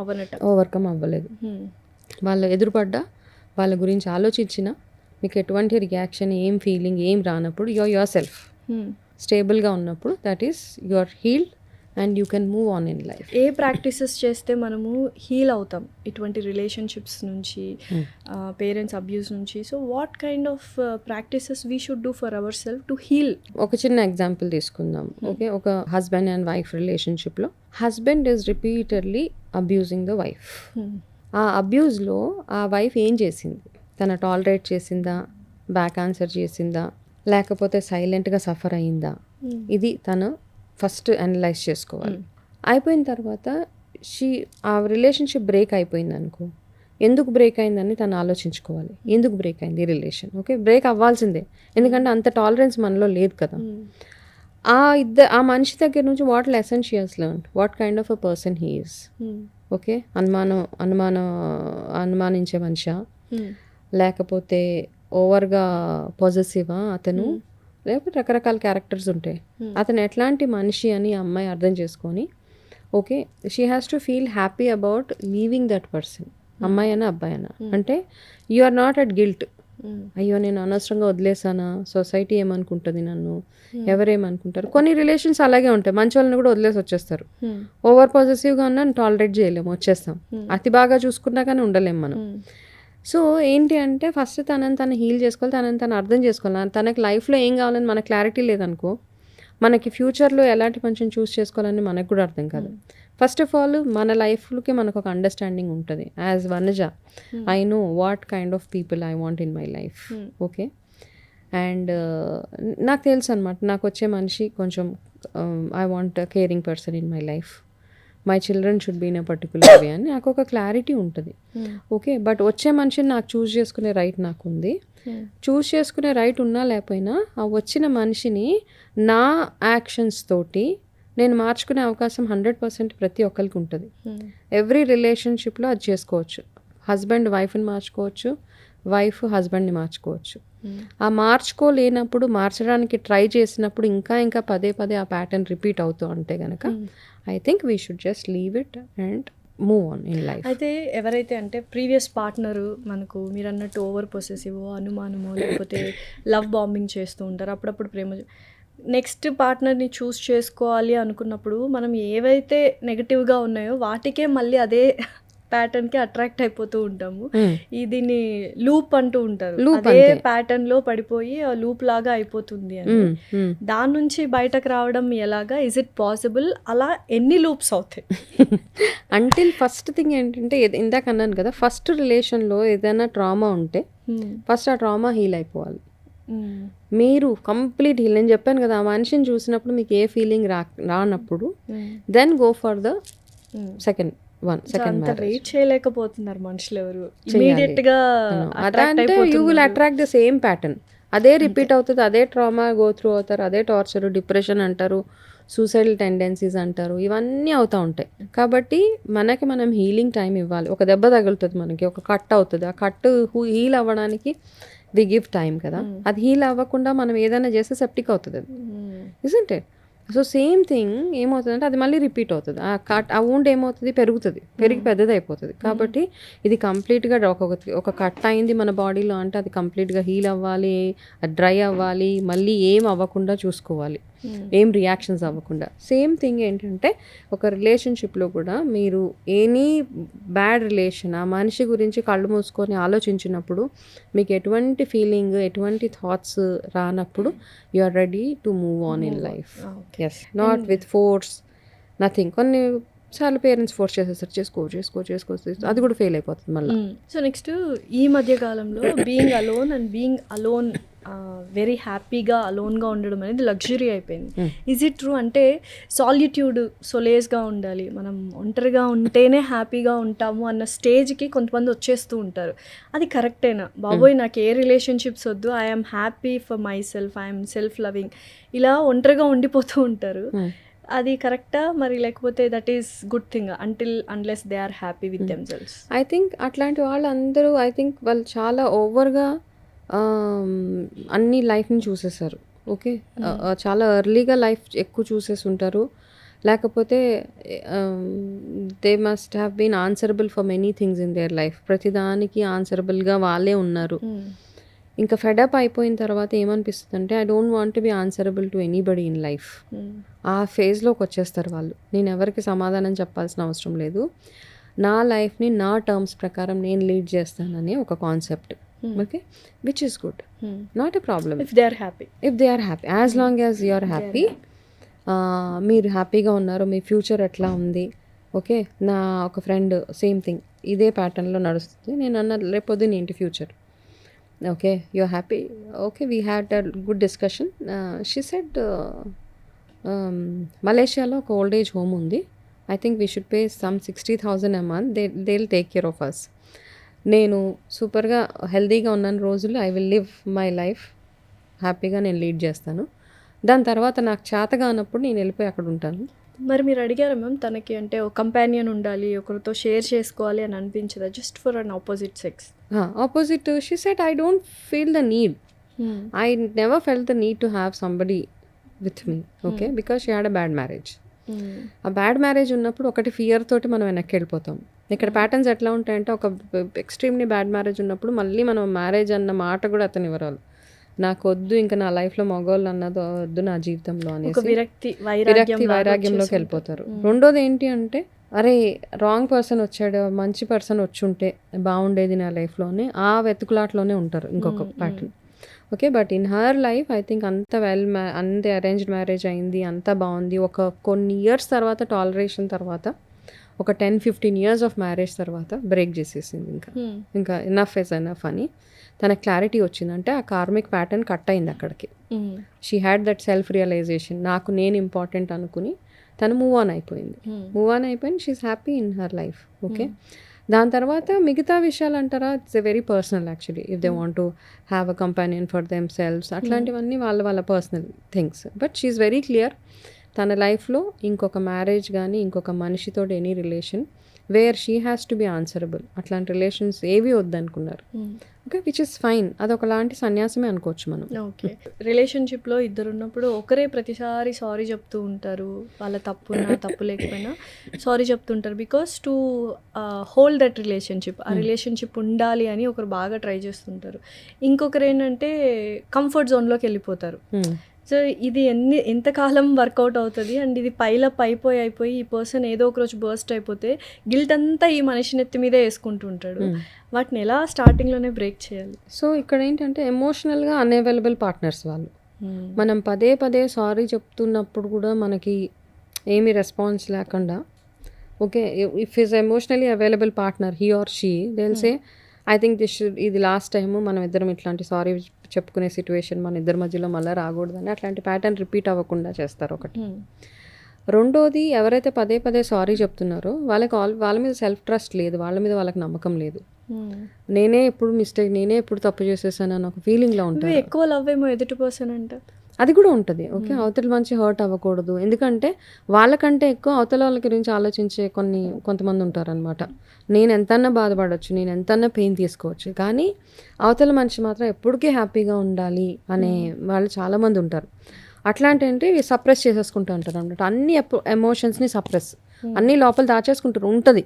అవ్వలేదు. వాళ్ళు ఎదురుపడ్డా వాళ్ళ గురించి ఆలోచించినా మీకు ఎటువంటి రియాక్షన్, ఏం ఫీలింగ్ ఏం రానప్పుడు యువర్ సెల్ఫ్ స్టేబుల్గా ఉన్నప్పుడు that is your healed and you can move on in life. ఏ ప్రాక్టీసెస్ చేస్తే మనము హీల్ అవుతాం ఇటువంటి రిలేషన్షిప్స్ నుంచి, పేరెంట్స్ అబ్యూస్ నుంచి? So what kind of practices we should do for our self to heal? ఒక చిన్న ఎగ్జాంపుల్ తీసుకుందాం. ఓకే, ఒక హస్బెండ్ అండ్ వైఫ్ రిలేషన్షిప్లో husband is repeatedly abusing the wife. ఆ అబ్యూస్లో ఆ వైఫ్ ఏం చేసింది? తన టాలరేట్ చేసిందా, బ్యాక్ ఆన్సర్ చేసిందా, లేకపోతే సైలెంట్గా సఫర్ అయిందా? ఇది తను ఫస్ట్ అనలైజ్ చేసుకోవాలి. అయిపోయిన తర్వాత ఆ రిలేషన్షిప్ బ్రేక్ అయిపోయింది అనుకో, ఎందుకు బ్రేక్ అయిందని తను ఆలోచించుకోవాలి. ఎందుకు బ్రేక్ అయింది రిలేషన్? ఓకే, బ్రేక్ అవ్వాల్సిందే, ఎందుకంటే అంత టాలరెన్స్ మనలో లేదు కదా. ఆ మనిషి దగ్గర నుంచి what lesson she has learned, what kind of a person he is. Okay, అనుమానించే మనిషా, లేకపోతే ఓవర్గా పొజెసివా అతను, లేకపోతే రకరకాల క్యారెక్టర్స్ ఉంటాయి. అతను ఎట్లాంటి మనిషి అని ఆ అమ్మాయి అర్థం చేసుకొని, okay she has to feel happy about leaving that person. అమ్మాయి అయినా అబ్బాయి అయినా, అంటే you are not at guilt. అయ్యో నేను అనవసరంగా వదిలేసానా, సొసైటీ ఏమనుకుంటుంది నన్ను, ఎవరేమనుకుంటారు. కొన్ని రిలేషన్స్ అలాగే ఉంటాయి, మంచి వాళ్ళని కూడా వదిలేసి వచ్చేస్తారు. ఓవర్ పాజిటివ్గా ఉన్నా టాలరేట్ చేయలేము, వచ్చేస్తాం. అతి బాగా చూసుకున్నా కానీ ఉండలేము మనం. సో ఏంటి అంటే ఫస్ట్ తనని తను హీల్ చేసుకోవాలి, తనని తను అర్థం చేసుకోవాలి. తనకి లైఫ్లో ఏం కావాలని మనకు క్లారిటీ లేదనుకో, మనకి ఫ్యూచర్లో ఎలాంటి మనిషిని చూస్ చేసుకోవాలని మనకు కూడా అర్థం కాదు. ఫస్ట్ ఆఫ్ ఆల్ మన లైఫ్కి మనకు ఒక అండర్స్టాండింగ్ ఉంటుంది. As Vanaja I know what kind of people I want in my life. Okay, and నాకు తెలుసు అనమాట, నాకు వచ్చే మనిషి కొంచెం I want caring person in my life, my children should be in a particular way అని నాకు ఒక క్లారిటీ ఉంటుంది. ఓకే, బట్ వచ్చే మనిషిని నాకు చూస్ చేసుకునే రైట్ నాకు ఉంది. చూస్ చేసుకునే రైట్ ఉన్నా లేకపోయినా ఆ వచ్చిన మనిషిని నా యాక్షన్స్ తోటి నేను మార్చుకునే అవకాశం 100% ప్రతి ఒక్కరికి ఉంటుంది. ఎవ్రీ రిలేషన్షిప్లో అది చేసుకోవచ్చు. హస్బెండ్ వైఫ్ని మార్చుకోవచ్చు, వైఫ్ హస్బెండ్ని మార్చుకోవచ్చు. ఆ మార్చుకోలేనప్పుడు, మార్చడానికి ట్రై చేసినప్పుడు ఇంకా ఇంకా పదే పదే ఆ ప్యాటర్న్ రిపీట్ అవుతూ ఉంటే కనుక I think we should just leave it and move on in life. అయితే ఎవరైతే అంటే ప్రీవియస్ పార్ట్నరు మనకు మీరు అన్నట్టు ఓవర్ పొసెసివ్, అనుమానమో, లేకపోతే లవ్ బాంబింగ్ చేస్తూ ఉంటారు, అప్పుడప్పుడు ప్రేమ, నెక్స్ట్ పార్ట్నర్ని చూస్ చేసుకోవాలి అనుకున్నప్పుడు మనం ఏవైతే నెగిటివ్గా ఉన్నాయో వాటికే మళ్ళీ అదే ప్యాటర్న్కి అట్రాక్ట్ అయిపోతూ ఉంటాము. Hmm. దీన్ని లూప్ అంటూ ఉంటారు. Loop అదే అంతే. ప్యాటర్న్ లో పడిపోయి లూప్ లాగా అయిపోతుంది అని. Hmm. Hmm. దాని నుంచి బయటకు రావడం ఎలాగా? Is it possible? అలా ఎన్ని లూప్స్ అవుతాయి? అంటిల్ ఫస్ట్ థింగ్ ఏంటంటే ఇందాక అన్నాను కదా, ఫస్ట్ రిలేషన్లో ఏదైనా ట్రామా ఉంటే ఫస్ట్ ఆ ట్రామా హీల్ అయిపోవాలి. మీరు కంప్లీట్ హీల్, నేను చెప్పాను కదా, ఆ మనిషిని చూసినప్పుడు మీకు ఏ ఫీలింగ్ రానప్పుడు then go for the second అంత వెయిట్ చేయలేకపోతున్నారు మనుషులు ఎవరు. చేయాలి. ఇమీడియట్ గా అదంటే you will attract the same pattern. అదే రిపీట్ అవుతుంది, అదే ట్రామా గో త్రూ అవుతారు, అదే టార్చర్, డిప్రెషన్ అంటారు, సూసైడల్ టెండెన్సీస్ అంటారు, ఇవన్నీ అవుతూ ఉంటాయి. కాబట్టి మనకి మనం హీలింగ్ టైం ఇవ్వాలి. ఒక దెబ్బ తగులుతుంది మనకి, ఒక కట్ అవుతుంది, ఆ కట్ హీల్ అవ్వడానికి వి గివ్ టైం కదా. అది హీల్ అవ్వకుండా మనం ఏదైనా చేస్తే సెప్టిక్ అవుతుంది అది, isn't it? So same thing ఏమవుతుందంటే అది మళ్ళీ రిపీట్ అవుతుంది. ఆ వూండ్ ఏమవుతుంది, పెరుగుతుంది, పెరిగి పెద్దది అయిపోతుంది. కాబట్టి ఇది కంప్లీట్గా ఒక కట్ అయింది మన బాడీలో అంటే అది కంప్లీట్గా హీల్ అవ్వాలి, అది డ్రై అవ్వాలి, మళ్ళీ ఏం అవ్వకుండా చూసుకోవాలి, ఏం రియాక్షన్స్ అవ్వకుండా. సేమ్ థింగ్ ఏంటంటే ఒక రిలేషన్షిప్లో కూడా మీరు ఎనీ బ్యాడ్ రిలేషన్, ఆ మనిషి గురించి కళ్ళు మూసుకొని ఆలోచించినప్పుడు మీకు ఎటువంటి ఫీలింగ్, ఎటువంటి థాట్స్ రానప్పుడు you are ready to move on in life. Yes, not with force, nothing. కొన్ని చాలా పేరెంట్స్ ఫోర్స్ చేసేస్తారు, చేసుకో, అది కూడా ఫెయిల్ అయిపోతుంది మళ్ళీ. సో నెక్స్ట్ ఈ మధ్య కాలంలో being alone and being alone very హ్యాపీగా అలోన్గా ఉండడం అనేది లగ్జరీ అయిపోయింది. Is it true? అంటే సాలిట్యూడ్, సొలేస్గా ఉండాలి, మనం ఒంటరిగా ఉంటేనే హ్యాపీగా ఉంటాము అన్న స్టేజ్కి కొంతమంది వచ్చేస్తూ ఉంటారు. అది కరెక్టేనా? బాబోయ్ నాకు ఏ రిలేషన్షిప్స్ వద్దు, I'm happy for myself, I'm self loving, ఇలా ఒంటరిగా ఉండిపోతూ ఉంటారు. అది కరెక్టా మరి, లేకపోతే that is good thing unless they are happy with themselves? I think అట్లాంటి వాళ్ళందరూ వాళ్ళు చాలా ఓవర్గా అన్ని లైఫ్ని చూసేసారు. ఓకే, చాలా ఎర్లీగా లైఫ్ ఎక్కువ చూసేసి ఉంటారు. లేకపోతే they must have been answerable for many things in their life. ప్రతిదానికి ఆన్సరబుల్గా వాళ్ళే ఉన్నారు. ఇంకా ఫెడప్ అయిపోయిన తర్వాత ఏమనిపిస్తుంది అంటే I don't want to be answerable to anybody in life. ఆ ఫేజ్లోకి వచ్చేస్తారు వాళ్ళు. నేను ఎవరికి సమాధానం చెప్పాల్సిన అవసరం లేదు, నా లైఫ్ని నా టర్మ్స్ ప్రకారం నేను లీడ్ చేస్తానని ఒక concept. Okay, which is good, not a problem if they are happy. As long as you are happy, మీరు హ్యాపీగా ఉన్నారు, మీ ఫ్యూచర్ ఎట్లా ఉంది. ఓకే, నా ఒక ఫ్రెండ్ సేమ్ థింగ్ ఇదే ప్యాటర్న్లో నడుస్తుంది. నేను అన్న రేపొద్దున ఏంటి future, okay you are happy, okay we had a good discussion. She said మలేషియాలో ఒక ఓల్డ్ ఏజ్ హోమ్ ఉంది, I think we should pay some 60,000 a month, they will take care of us. నేను సూపర్గా హెల్తీగా ఉన్నాను రోజులు, I will live my life హ్యాపీగా నేను లీడ్ చేస్తాను. దాని తర్వాత నాకు చేతగా అన్నప్పుడు నేను వెళ్ళిపోయి అక్కడ ఉంటాను. మరి మీరు అడిగారా మ్యామ్ తనకి, అంటే ఒక కంపానియన్ ఉండాలి, ఒకరితో షేర్ చేసుకోవాలి అని అనిపించదా just for an opposite sex? Opposite, she said I don't feel the need, I never felt the need to have somebody with me. Okay, because she had a bad marriage. ఆ bad marriage ఉన్నప్పుడు ఒకటి fear తోటి మనం వెనక్కి వెళ్ళిపోతాం. ఇక్కడ patterns ఎట్లా ఉంటాయంటే ఒక ఎక్స్ట్రీమ్లీ బ్యాడ్ మ్యారేజ్ ఉన్నప్పుడు మళ్ళీ మనం మ్యారేజ్ అన్న మాట కూడా అతను ఇవ్వరాలు, నాకు వద్దు ఇంకా నా లైఫ్లో మగవాళ్ళు అన్నది వద్దు నా జీవితంలో అనేసి విరక్తి వైరాగ్యంలోకి వెళ్ళిపోతారు. రెండోది ఏంటి అంటే అరే రాంగ్ పర్సన్ వచ్చాడు, మంచి పర్సన్ వచ్చి ఉంటే బాగుండేది నా లైఫ్లోనే, ఆ వెతుకులాట్లోనే ఉంటారు ఇంకొక pattern. Okay, but in her life I think అంత అంతే అరేంజ్డ్ మ్యారేజ్ అయింది, అంతా బాగుంది. ఒక కొన్ని ఇయర్స్ తర్వాత టాలరేషన్ తర్వాత ఒక 10-15 years ఆఫ్ మ్యారేజ్ తర్వాత బ్రేక్ చేసేసింది. ఇంకా ఎనఫ్ ఇస్ ఎనఫ్ అని తనకు క్లారిటీ వచ్చిందంటే ఆ కార్మిక్ ప్యాటర్న్ కట్ అయింది అక్కడికి. She had that self realization, నాకు నేను ఇంపార్టెంట్ అనుకుని తను మూవ్ ఆన్ అయిపోయింది. She is happy in her life. Okay, దాని తర్వాత మిగతా విషయాలు అంటారా, it's a very personal actually. If they want to have a companion for themselves, అట్లాంటివన్నీ వాళ్ళ personal things. But she is very clear, తన లైఫ్లో ఇంకొక మ్యారేజ్ కానీ ఇంకొక మనిషితో any relation where she has to be answerable, అట్లాంటి రిలేషన్స్ ఏవి వద్దనుకున్నారు. ఓకే, విచ్ ఇస్ ఫైన్, అదొకలాంటి సన్యాసమే అనుకోవచ్చు మనం. ఓకే, రిలేషన్షిప్లో ఇద్దరు ఉన్నప్పుడు ఒకరే ప్రతిసారి సారీ చెప్తూ ఉంటారు, వాళ్ళ తప్పున్నా తప్పు లేకపోయినా సారీ చెప్తుంటారు, because to hold that relationship, ఆ రిలేషన్షిప్ ఉండాలి అని ఒకరు బాగా ట్రై చేస్తుంటారు. ఇంకొకరు ఏంటంటే కంఫర్ట్ జోన్లోకి వెళ్ళిపోతారు. సో ఇది ఎంతకాలం వర్కౌట్ అవుతుంది అండ్ ఇది పైలప్ అయిపోయి ఈ పర్సన్ ఏదో ఒక రోజు బర్స్ట్ అయిపోతే గిల్ట్ అంతా ఈ మనిషి నెత్తి మీదే వేసుకుంటూ ఉంటాడు. వాటిని ఎలా స్టార్టింగ్లోనే బ్రేక్ చేయాలి? సో ఇక్కడ ఏంటంటే ఎమోషనల్గా అన్అవైలబుల్ పార్ట్నర్స్ వాళ్ళు. మనం పదే పదే సారీ చెప్తున్నప్పుడు కూడా మనకి ఏమీ రెస్పాన్స్ లేకుండా, okay, if is emotionally available partner he or she, say I think ఇది లాస్ట్ టైము మనం ఇద్దరం ఇట్లాంటి సారీ చెప్పుకునే సిచ్యువేషన్ మన ఇద్దరి మధ్యలో మళ్ళీ రాకూడదని అట్లాంటి ప్యాటర్న్ రిపీట్ అవ్వకుండా చేస్తారు ఒకటి. రెండోది, ఎవరైతే పదే పదే సారీ చెప్తున్నారో వాళ్ళ మీద సెల్ఫ్ ట్రస్ట్ లేదు, వాళ్ళ మీద వాళ్ళకి నమ్మకం లేదు. నేనే ఎప్పుడు తప్పు చేసేసాను అని ఒక ఫీలింగ్లో ఉంటాను. ఎక్కువ లవ్ ఏమో ఎదుటి పర్సన్ అంటే అది కూడా ఉంటుంది. ఓకే, అవతల మంచి హర్ట్ అవ్వకూడదు, ఎందుకంటే వాళ్ళకంటే ఎక్కువ అవతల వాళ్ళ గురించి ఆలోచించే కొంతమంది ఉంటారనమాట. నేను ఎంతన్నా బాధపడవచ్చు, నేను ఎంతన్నా పెయిన్ తీసుకోవచ్చు, కానీ అవతల మనిషి మాత్రం ఎప్పటికీ హ్యాపీగా ఉండాలి అనే వాళ్ళు చాలామంది ఉంటారు. అట్లాంటి అంటే సప్రెస్ చేసేసుకుంటూ ఉంటారు అనమాట. అన్ని ఎమోషన్స్ని సప్రెస్, అన్నీ లోపల దాచేసుకుంటారు. ఉంటుంది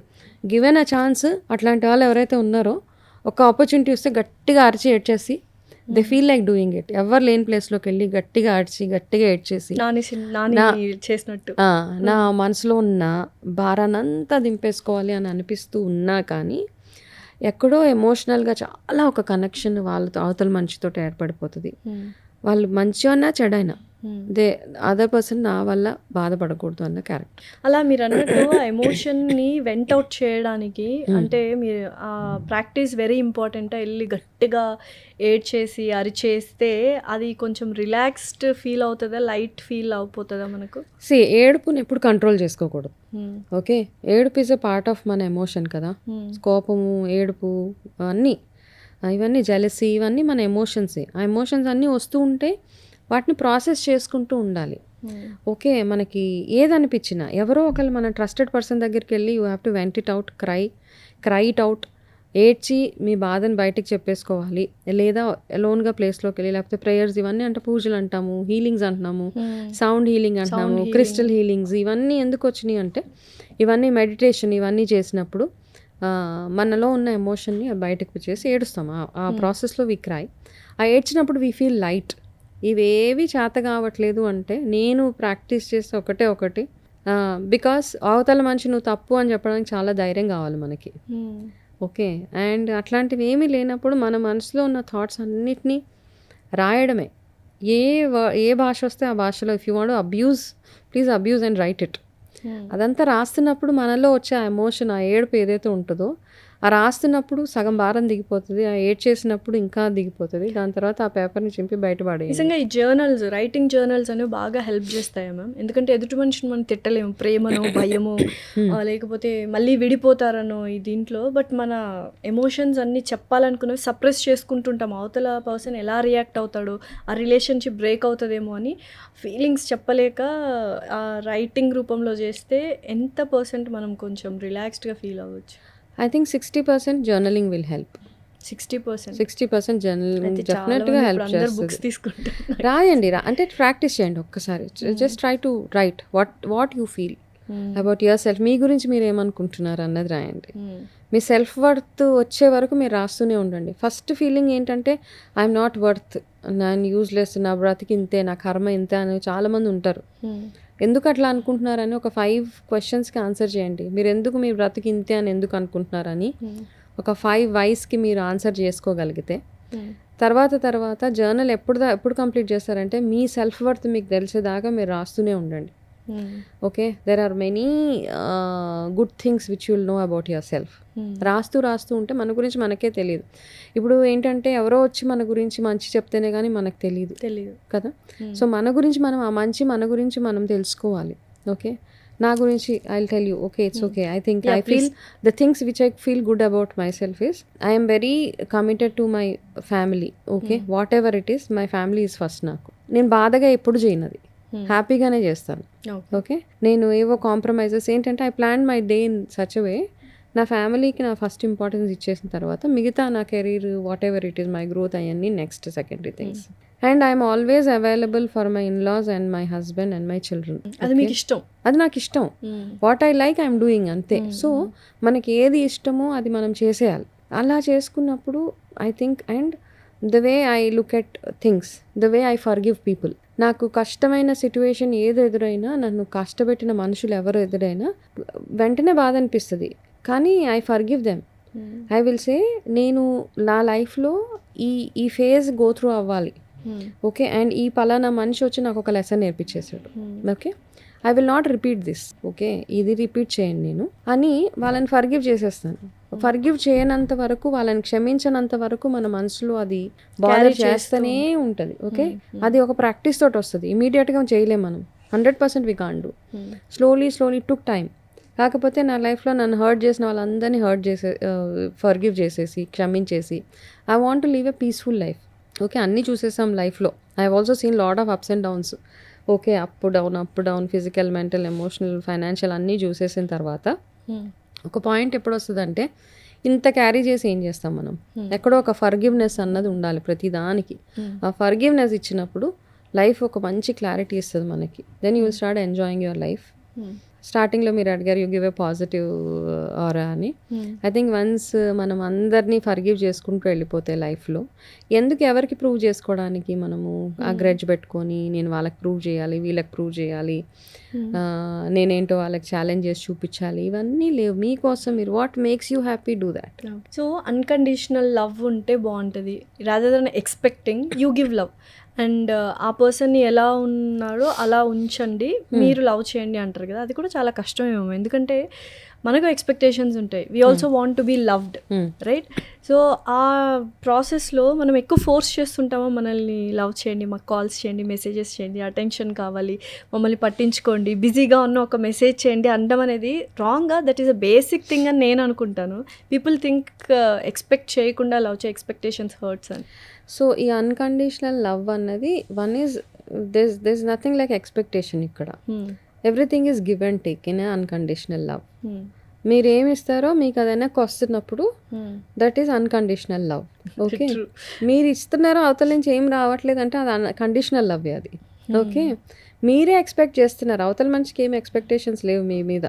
గివెన్ అ ఛాన్స్. అట్లాంటి వాళ్ళు ఎవరైతే ఉన్నారో ఒక ఆపర్చునిటీ వస్తే గట్టిగా అరిచి ఏడ్చేసి they feel like doing it. ఎవరు లేని ప్లేస్లోకి వెళ్ళి గట్టిగా అరిచి గట్టిగా ఏడ్చేసి చేసినట్టు నా మనసులో ఉన్న భారానంతా దింపేసుకోవాలి అని అనిపిస్తూ ఉన్నా కానీ ఎక్కడో ఎమోషనల్గా చాలా ఒక కనెక్షన్ వాళ్ళతో అవతల మనిషితో ఏర్పడిపోతుంది. వాళ్ళు మంచి అన్నా చెడైనా అదర్ పర్సన్ నా వల్ల బాధపడకూడదు అన్న క్యారెక్టర్. అలా మీరు అన్నట్టు ఎమోషన్ని వెంట్ అవుట్ చేయడానికి అంటే మీరు ప్రాక్టీస్ వెరీ ఇంపార్టెంట్. వెళ్ళి గట్టిగా ఏడ్చేసి అరిచేస్తే అది కొంచెం రిలాక్స్డ్ ఫీల్ అవుతుందా, లైట్ ఫీల్ అయిపోతుందా మనకు? ఏడుపుని ఎప్పుడు కంట్రోల్ చేసుకోకూడదు. ఓకే, ఏడుపు ఈజ్ అ పార్ట్ ఆఫ్ మన ఎమోషన్ కదా. కోపము, ఏడుపు ఇవన్నీ జెలసీ, ఇవన్నీ మన ఎమోషన్సే. ఆ ఎమోషన్స్ అన్నీ వస్తూ ఉంటే వాటిని ప్రాసెస్ చేసుకుంటూ ఉండాలి. ఓకే, మనకి ఏదనిపించినా ఎవరో ఒకళ్ళు మన ట్రస్టెడ్ పర్సన్ దగ్గరికి వెళ్ళి you have to vent it out, cry it out, ఏడ్చి మీ బాధని బయటికి చెప్పేసుకోవాలి. లేదా అలోన్గా ప్లేస్లోకి వెళ్ళి, లేకపోతే ప్రేయర్స్, ఇవన్నీ అంటే పూజలు అంటాము, హీలింగ్స్ అంటున్నాము, సౌండ్ హీలింగ్ అంటున్నాము, క్రిస్టల్ హీలింగ్స్, ఇవన్నీ ఎందుకు వచ్చినాయి అంటే ఇవన్నీ మెడిటేషన్, ఇవన్నీ చేసినప్పుడు మనలో ఉన్న ఎమోషన్ని బయటకు చేసి ఏడుస్తాం. ఆ ప్రాసెస్లో వి క్రై. ఆ ఏడ్చినప్పుడు వి ఫీల్ లైట్. ఇవేవి చేత కావట్లేదు అంటే నేను ప్రాక్టీస్ చేస్తే ఒకటి బికాస్ అవతల మనిషి నువ్వు తప్పు అని చెప్పడానికి చాలా ధైర్యం కావాలి మనకి. ఓకే, అండ్ అట్లాంటివి ఏమీ లేనప్పుడు మన మనసులో ఉన్న థాట్స్ అన్నిటినీ రాయడమే. ఏ భాష వస్తే ఆ భాషలో, if you want abuse, please abuse and right it. అదంతా రాస్తున్నప్పుడు మనలో వచ్చే ఆ ఎమోషన్, ఆ ఏడుపు ఏదైతే ఉంటుందో ఆ రాస్తున్నప్పుడు సగం భారం దిగిపోతుంది, ఆ ఏడ్ చేసినప్పుడు ఇంకా దిగిపోతుంది. దాని తర్వాత ఆ పేపర్ని చింపి బయటపడే. నిజంగా ఈ రైటింగ్ జర్నల్స్ అనేవి బాగా హెల్ప్ చేస్తాయి మ్యామ్. ఎందుకంటే ఎదుటి మనిషిని మనం తిట్టలేము, ప్రేమనో భయమో లేకపోతే మళ్ళీ విడిపోతారనో ఈ దీంట్లో. బట్ మన ఎమోషన్స్ అన్నీ చెప్పాలనుకున్నవి సప్రెస్ చేసుకుంటుంటాం. అవతల పర్సన్ ఎలా రియాక్ట్ అవుతాడో, ఆ రిలేషన్షిప్ బ్రేక్ అవుతుందేమో అని ఫీలింగ్స్ చెప్పలేక ఆ రైటింగ్ రూపంలో చేస్తే ఎంత పర్సెంట్ మనం కొంచెం రిలాక్స్డ్గా ఫీల్ అవ్వచ్చు? I think 60% journaling will help. 60% జర్నలింగ్ డెఫినెట్గా హెల్ప్ చేస్తుంది. రాయండి, అంటే ప్రాక్టీస్ చేయండి ఒక్కసారి. Just try to write what you feel about your self. మీ గురించి మీరు ఏమనుకుంటున్నారు అన్నది రాయండి. మీ సెల్ఫ్ వర్త్ వచ్చే వరకు మీరు రాస్తూనే ఉండండి. ఫస్ట్ ఫీలింగ్ ఏంటంటే ఐఎమ్ నాట్ వర్త్, నేను యూజ్లెస్, నా బ్రతికి ఇంతే, నా కర్మ ఇంతే అని చాలామంది ఉంటారు. ఎందుకు అట్లా అనుకుంటున్నారని ఒక 5 క్వశ్చన్స్కి ఆన్సర్ చేయండి. మీరు ఎందుకు మీ బ్రతికి ఇంతే అని ఎందుకు అనుకుంటున్నారని ఒక 5 వైస్కి మీరు ఆన్సర్ చేసుకోగలిగితే తర్వాత జర్నల్ ఎప్పుడు కంప్లీట్ చేస్తారంటే మీ సెల్ఫ్ వర్త్ మీకు తెలిసేదాకా మీరు రాస్తూనే ఉండండి. Okay, there are many good things which you'll know about your self. రాస్తూ ఉంటే మన గురించి మనకే తెలియదు. ఇప్పుడు ఏంటంటే ఎవరో వచ్చి మన గురించి మంచి చెప్తేనే కానీ మనకు తెలియదు కదా. సో మన గురించి మన గురించి మనం తెలుసుకోవాలి. ఓకే, నా గురించి I will tell you. Okay, it's okay, I think I feel the things which I feel good about my self is I'm very committed to my family. Okay, what ever it is, my family is first. నాకు నేను బాధగా ఎప్పుడు చేయనది, హ్యాపీగానే చేస్తాను. Okay, నేను ఏవో compromises ఏంటంటే I plan my day in such way, నా ఫ్యామిలీకి నా ఫస్ట్ ఇంపార్టెన్స్ ఇచ్చేసిన తర్వాత మిగతా నా career whatever it is, my growth అవన్నీ next secondary things. And I'm always available for my in-laws and my husband and my children. అది మీకు ఇష్టం? అది నాకు ఇష్టం. What I like I'm doing, అంతే. సో మనకి ఏది ఇష్టమో అది మనం చేసేయాలి. అలా చేసుకున్నప్పుడు I think, and the way I look at things, the way I forgive people. నాకు కష్టమైన సిచ్యువేషన్ ఏది ఎదురైనా, నన్ను కష్టపెట్టిన మనుషులు ఎవరు ఎదురైనా వెంటనే బాధ అనిపిస్తుంది, కానీ I forgive them. I will say నేను నా లైఫ్లో ఈ ఫేజ్ గో త్రూ అవ్వాలి, ఓకే, అండ్ ఈ పలానా మనిషి వచ్చి నాకు ఒక లెసన్ నేర్పించేశాడు, okay, I will not repeat this, okay, ఇది రిపీట్ చేయండి నేను అని వాళ్ళని ఫర్గివ్ చేసేస్తాను. ఫర్గివ్ చేయనంత వరకు, వాళ్ళని క్షమించనంత వరకు మన మనసులో అది బాధర్ చేస్తూనే ఉంటుంది, ఓకే. అది ఒక ప్రాక్టీస్ తోటి వస్తుంది, ఇమీడియట్గా చేయలేం మనం, 100% we can't do. Slowly took time. కాకపోతే నా లైఫ్లో నన్ను హర్ట్ చేసిన వాళ్ళందరినీ ఫర్గివ్ చేసేసి, క్షమించేసి, I want to live a peaceful life, okay. అన్నీ చూసేసాం లైఫ్లో. I have also seen lot of ups and downs, okay, up down, physical, mental, emotional, financial అన్నీ చూసేసిన తర్వాత ఒక పాయింట్ ఎప్పుడు వస్తుందంటే, ఇంత క్యారీ చేసి ఏం చేస్తాం మనం, ఎక్కడో ఒక ఫర్గివ్నెస్ అన్నది ఉండాలి ప్రతి దానికి. ఆ ఫర్గివ్నెస్ ఇచ్చినప్పుడు లైఫ్ ఒక మంచి క్లారిటీ ఇస్తుంది మనకి. Then you will start enjoying your life. స్టార్టింగ్లో మీరు అడిగారు you give a positive aura అని. ఐ థింక్ వన్స్ మనం అందరినీ ఫర్గివ్ చేసుకుంటూ వెళ్ళిపోతే లైఫ్లో, ఎందుకు ఎవరికి ప్రూవ్ చేసుకోవడానికి మనము ఆ గ్రెడ్జ్ పెట్టుకొని, నేను వాళ్ళకి ప్రూవ్ చేయాలి, వీళ్ళకి ప్రూవ్ చేయాలి, నేనేంటో వాళ్ళకి ఛాలెంజ్ చేసి చూపించాలి, ఇవన్నీ లేవు. మీకోసం మీరు what makes you happy do that. So unconditional love ఉంటే బాగుంటుంది, rather than expecting, you give love. And ఆ పర్సన్ని ఎలా ఉన్నాడో అలా ఉంచండి, మీరు లవ్ చేయండి అంటారు కదా, అది కూడా చాలా కష్టమేమో. ఎందుకంటే మనకు ఎక్స్పెక్టేషన్స్ ఉంటాయి, we also want to be loved, right? So ఆ ప్రాసెస్లో మనం ఎక్కువ ఫోర్స్ చేస్తుంటామో, మనల్ని లవ్ చేయండి, మాకు కాల్స్ చేయండి, మెసేజెస్ చేయండి, అటెన్షన్ కావాలి, మమ్మల్ని పట్టించుకోండి, బిజీగా ఉన్న ఒక మెసేజ్ చేయండి అనడం అనేది రాంగ్గా. That is a basic thing అని నేను అనుకుంటాను. పీపుల్ థింక్ ఎక్స్పెక్ట్ చేయకుండా లవ్ చేయ, ఎక్స్పెక్టేషన్స్ హర్ట్స్ అని. సో ఈ అన్కండిషనల్ లవ్ అన్నది దిస్ నథింగ్ లైక్ ఎక్స్పెక్టేషన్. ఇక్కడ everything is give and take in unconditional love. మీరు ఏమి ఇస్తారో మీకు అది వెనక్కి వస్తున్నప్పుడు that is unconditional love, okay. మీరు ఇస్తున్నారో అవతల నుంచి ఏం రావట్లేదు అంటే అది కండిషనల్ లవ్ అది, ఓకే. మీరే ఎక్స్పెక్ట్ చేస్తున్నారు, అవతల మనిషికి ఏం ఎక్స్పెక్టేషన్స్ లేవు మీ మీద,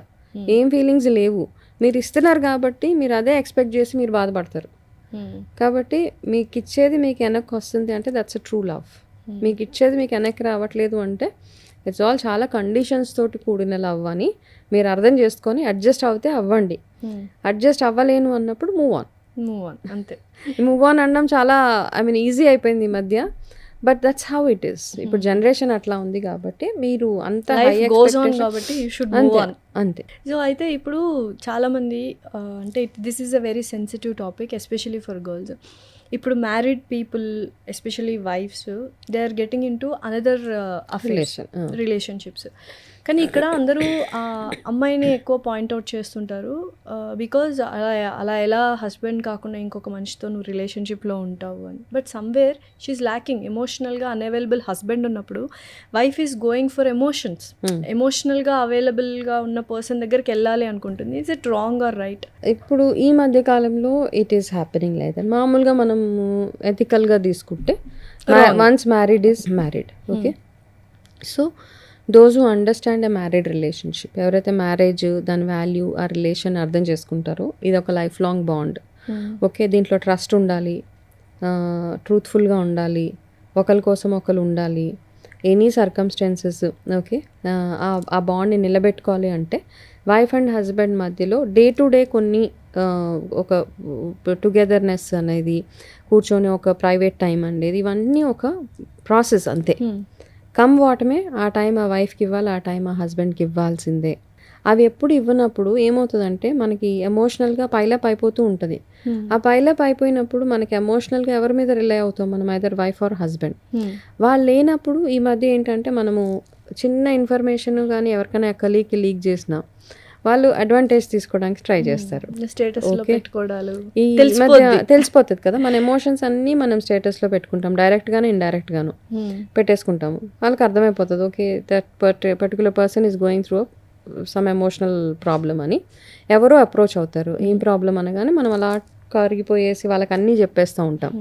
ఏం ఫీలింగ్స్ లేవు, మీరు ఇస్తున్నారు కాబట్టి మీరు అదే ఎక్స్పెక్ట్ చేసి మీరు బాధపడతారు. కాబట్టి మీకు ఇచ్చేది మీకు వెనక్కి వస్తుంది అంటే దట్స్ అ ట్రూ లవ్. మీకు ఇచ్చేది మీకు వెనక్కి రావట్లేదు అంటే ఇట్స్ ఆల్ చాలా కండిషన్స్ తోటి కూడిన లవ్ అని మీరు అర్థం చేసుకొని అడ్జస్ట్ అవుతే అవ్వండి. అడ్జస్ట్ అవ్వలేను అన్నప్పుడు మూవ్ ఆన్ అంతే. మూవ్ ఆన్ అనడం చాలా ఈజీ అయిపోయింది ఈ మధ్య, but that's how it is. ఇప్పుడు జనరేషన్ అట్లా ఉంది కాబట్టి మీరు అంత కాబట్టి యూ షుడ్ మూవ్ ఆన్ అంతే. సో అయితే ఇప్పుడు చాలామంది అంటే this is a very sensitive topic, especially for girls. ఇప్పుడు married people, especially wifes, they are getting into another relationships. కానీ ఇక్కడ అందరూ ఆ అమ్మాయిని ఎక్కువ పాయింట్అవుట్ చేస్తుంటారు, బికాజ్ అలా ఎలా హస్బెండ్ కాకుండా ఇంకొక మనిషితో నువ్వు రిలేషన్షిప్లో ఉంటావు అని. But somewhere she's lacking. ఎమోషనల్గా అన్అవైలబుల్ హస్బెండ్ ఉన్నప్పుడు wife is going for emotions. ఎమోషనల్గా అవైలబుల్గా ఉన్న పర్సన్ దగ్గరికి వెళ్ళాలి అనుకుంటుంది. Is it wrong or right? ఇప్పుడు ఈ మధ్య కాలంలో it is happening like that. మామూలుగా మనం ఎథికల్గా తీసుకుంటే once married is married, okay. So those who understand a married relationship, ఎవరైతే మ్యారేజ్ దాని వాల్యూ, ఆ రిలేషన్ అర్థం చేసుకుంటారో, ఇది ఒక లైఫ్ లాంగ్ బాండ్, ఓకే. దీంట్లో ట్రస్ట్ ఉండాలి, ట్రూత్ఫుల్గా ఉండాలి, ఒకరి కోసం ఒకరు ఉండాలి, ఎనీ సర్కమ్స్టాన్సెస్, ఓకే. ఆ బాండ్ని నిలబెట్టుకోవాలి అంటే వైఫ్ అండ్ హస్బెండ్ మధ్యలో డే టు డే కొన్ని ఒక టుగెదర్నెస్ అనేది, కూర్చొని ఒక ప్రైవేట్ టైం అనేది, ఇవన్నీ ఒక ప్రాసెస్ అంతే. కమ్ వాటమే ఆ టైం ఆ వైఫ్కి ఇవ్వాలి, ఆ టైం ఆ హస్బెండ్కి ఇవ్వాల్సిందే. అవి ఎప్పుడు ఇవ్వనప్పుడు ఏమవుతుందంటే మనకి ఎమోషనల్గా పైలప్ అయిపోతూ ఉంటుంది. ఆ పైలప్ అయిపోయినప్పుడు మనకి ఎమోషనల్గా ఎవరి మీద రిలై అవుతాం మనం, ఐదర్ వైఫ్ ఆర్ హస్బెండ్. వాళ్ళు లేనప్పుడు ఈ మధ్య ఏంటంటే మనము చిన్న ఇన్ఫర్మేషన్ కానీ ఎవరికైనా కలీగ్కి లీక్ చేసినా వాళ్ళు అడ్వాంటేజ్ తీసుకోవడానికి ట్రై చేస్తారు. తెలిసిపోతుంది కదా, మన ఎమోషన్స్ అన్నీ మనం స్టేటస్లో పెట్టుకుంటాం, డైరెక్ట్గాను ఇండైరెక్ట్గాను పెట్టేసుకుంటాము. వాళ్ళకి అర్థమైపోతుంది, okay, that particular person is going through some emotional problem అని. ఎవరో అప్రోచ్ అవుతారు, ఏం ప్రాబ్లం అనగానే మనం అలా కరిగిపోయేసి వాళ్ళకి అన్నీ చెప్పేస్తూ ఉంటాం.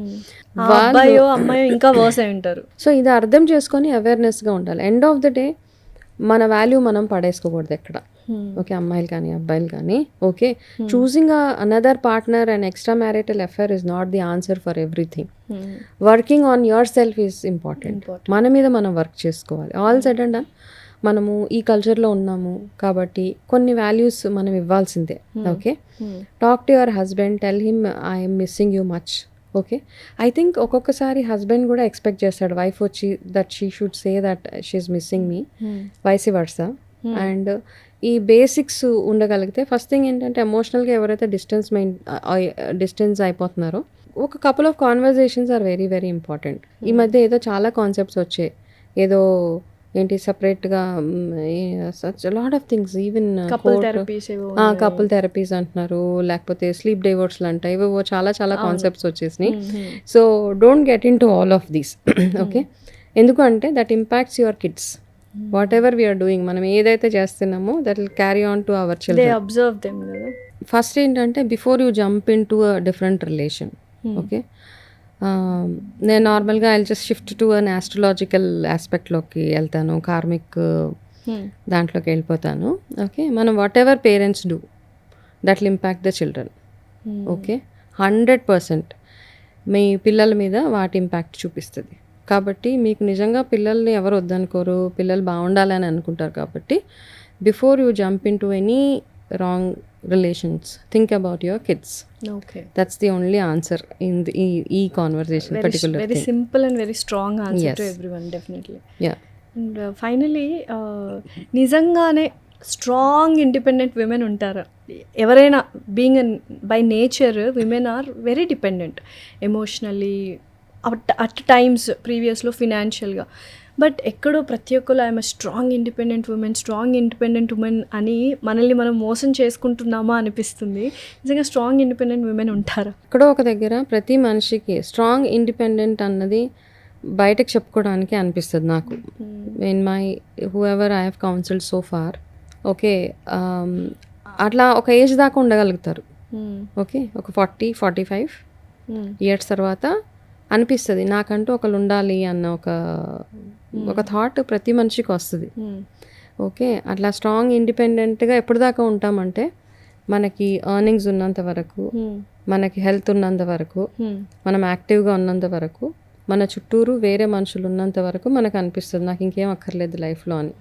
అమ్మాయి ఇంకా వర్స్ అయి ఉంటారు. సో ఇది అర్థం చేసుకొని అవేర్నెస్గా ఉండాలి. ఎండ్ ఆఫ్ ద డే మన వాల్యూ మనం పడేసుకోకూడదు ఎక్కడ. ఓకే, అమ్మాయిలు కానీ అబ్బాయిలు కానీ. Okay, choosing another partner and extra marital affair is not the answer for everything. Working on your self is important. మన మీద మనం వర్క్ చేసుకోవాలి. ఆల్ సెడ్ అండ్ డన్, మనము ఈ కల్చర్లో ఉన్నాము కాబట్టి కొన్ని వాల్యూస్ మనం ఇవ్వాల్సిందే. Okay, talk to your husband, tell him I'm missing you much. Okay, I think ఒక్కొక్కసారి హస్బెండ్ కూడా ఎక్స్పెక్ట్ చేస్తాడు వైఫ్ వచ్చి that she should say that she is missing me, vice versa. And ఈ బేసిక్స్ ఉండగలిగితే ఫస్ట్ థింగ్ ఏంటంటే ఎమోషనల్గా ఎవరైతే distance అయిపోతున్నారో ఒక couple of conversations are very very important. ఈ మధ్య ఏదో చాలా కాన్సెప్ట్స్ వచ్చాయి, ఏదో ఏంటి సపరేట్గా such lot of things, even couple therapies అంటున్నారు, లేకపోతే స్లీప్ డైవర్స్లు అంట, ఇవో చాలా చాలా కాన్సెప్ట్స్ వచ్చేసినాయి. So don't get into all of these. Okay, ఎందుకంటే that impacts your kids. Whatever we're doing, మనం ఏదైతే చేస్తున్నామో that will carry on to our children. First ఏంటంటే before you jump into a different relation. Okay, నేను నార్మల్గా I just shift to an astrological ఆస్పెక్ట్లోకి వెళ్తాను, karmic దాంట్లోకి వెళ్ళిపోతాను. ఓకే, మనం whatever parents do that will impact the children. Okay, 100% మీ పిల్లల మీద వాటి ఇంపాక్ట్ చూపిస్తుంది. కాబట్టి మీకు నిజంగా పిల్లల్ని ఎవరు వద్దనుకోరు, పిల్లలు బాగుండాలని అనుకుంటారు. కాబట్టి before you jump in to any wrong relations think about your kids. Okay, that's the only answer in the conversation. Particular very thing. simple and very strong answer Yes. to everyone, definitely. Yeah. And finally, నిజంగానే strong independent women ఉంటారా? ఎవరైనా being by nature women are very dependent emotionally, at times ప్రీవియస్లో ఫినాన్షియల్గా. But ఎక్కడో ప్రతి ఒక్కరు I'm strong independent women అని మనల్ని మనం మోసం చేసుకుంటున్నామా అనిపిస్తుంది. నిజంగా స్ట్రాంగ్ ఇండిపెండెంట్ విమెన్ ఉంటారా? ఎక్కడో ఒక దగ్గర ప్రతి మనిషికి స్ట్రాంగ్ ఇండిపెండెంట్ అన్నది బయటకు చెప్పుకోవడానికి అనిపిస్తుంది నాకు. In my whoever I have counselled so far. Okay, అట్లా ఒక ఏజ్ దాకా ఉండగలుగుతారు. ఓకే, ఒక 40-45 ఇయర్స్ తర్వాత అనిపిస్తుంది నాకంటూ ఒకళ్ళు ఉండాలి అన్న ఒక థాట్ ప్రతి మనిషికి వస్తుంది. ఓకే, అట్లా స్ట్రాంగ్ ఇండిపెండెంట్గా ఎప్పుడు దాకా ఉంటామంటే మనకి ఎర్నింగ్స్ ఉన్నంత వరకు, మనకి హెల్త్ ఉన్నంత వరకు, మనం యాక్టివ్గా ఉన్నంత వరకు, మన చుట్టూరు వేరే మనుషులు ఉన్నంత వరకు మనకు అనిపిస్తుంది నాకు ఇంకేం అక్కర్లేదు లైఫ్లో అని.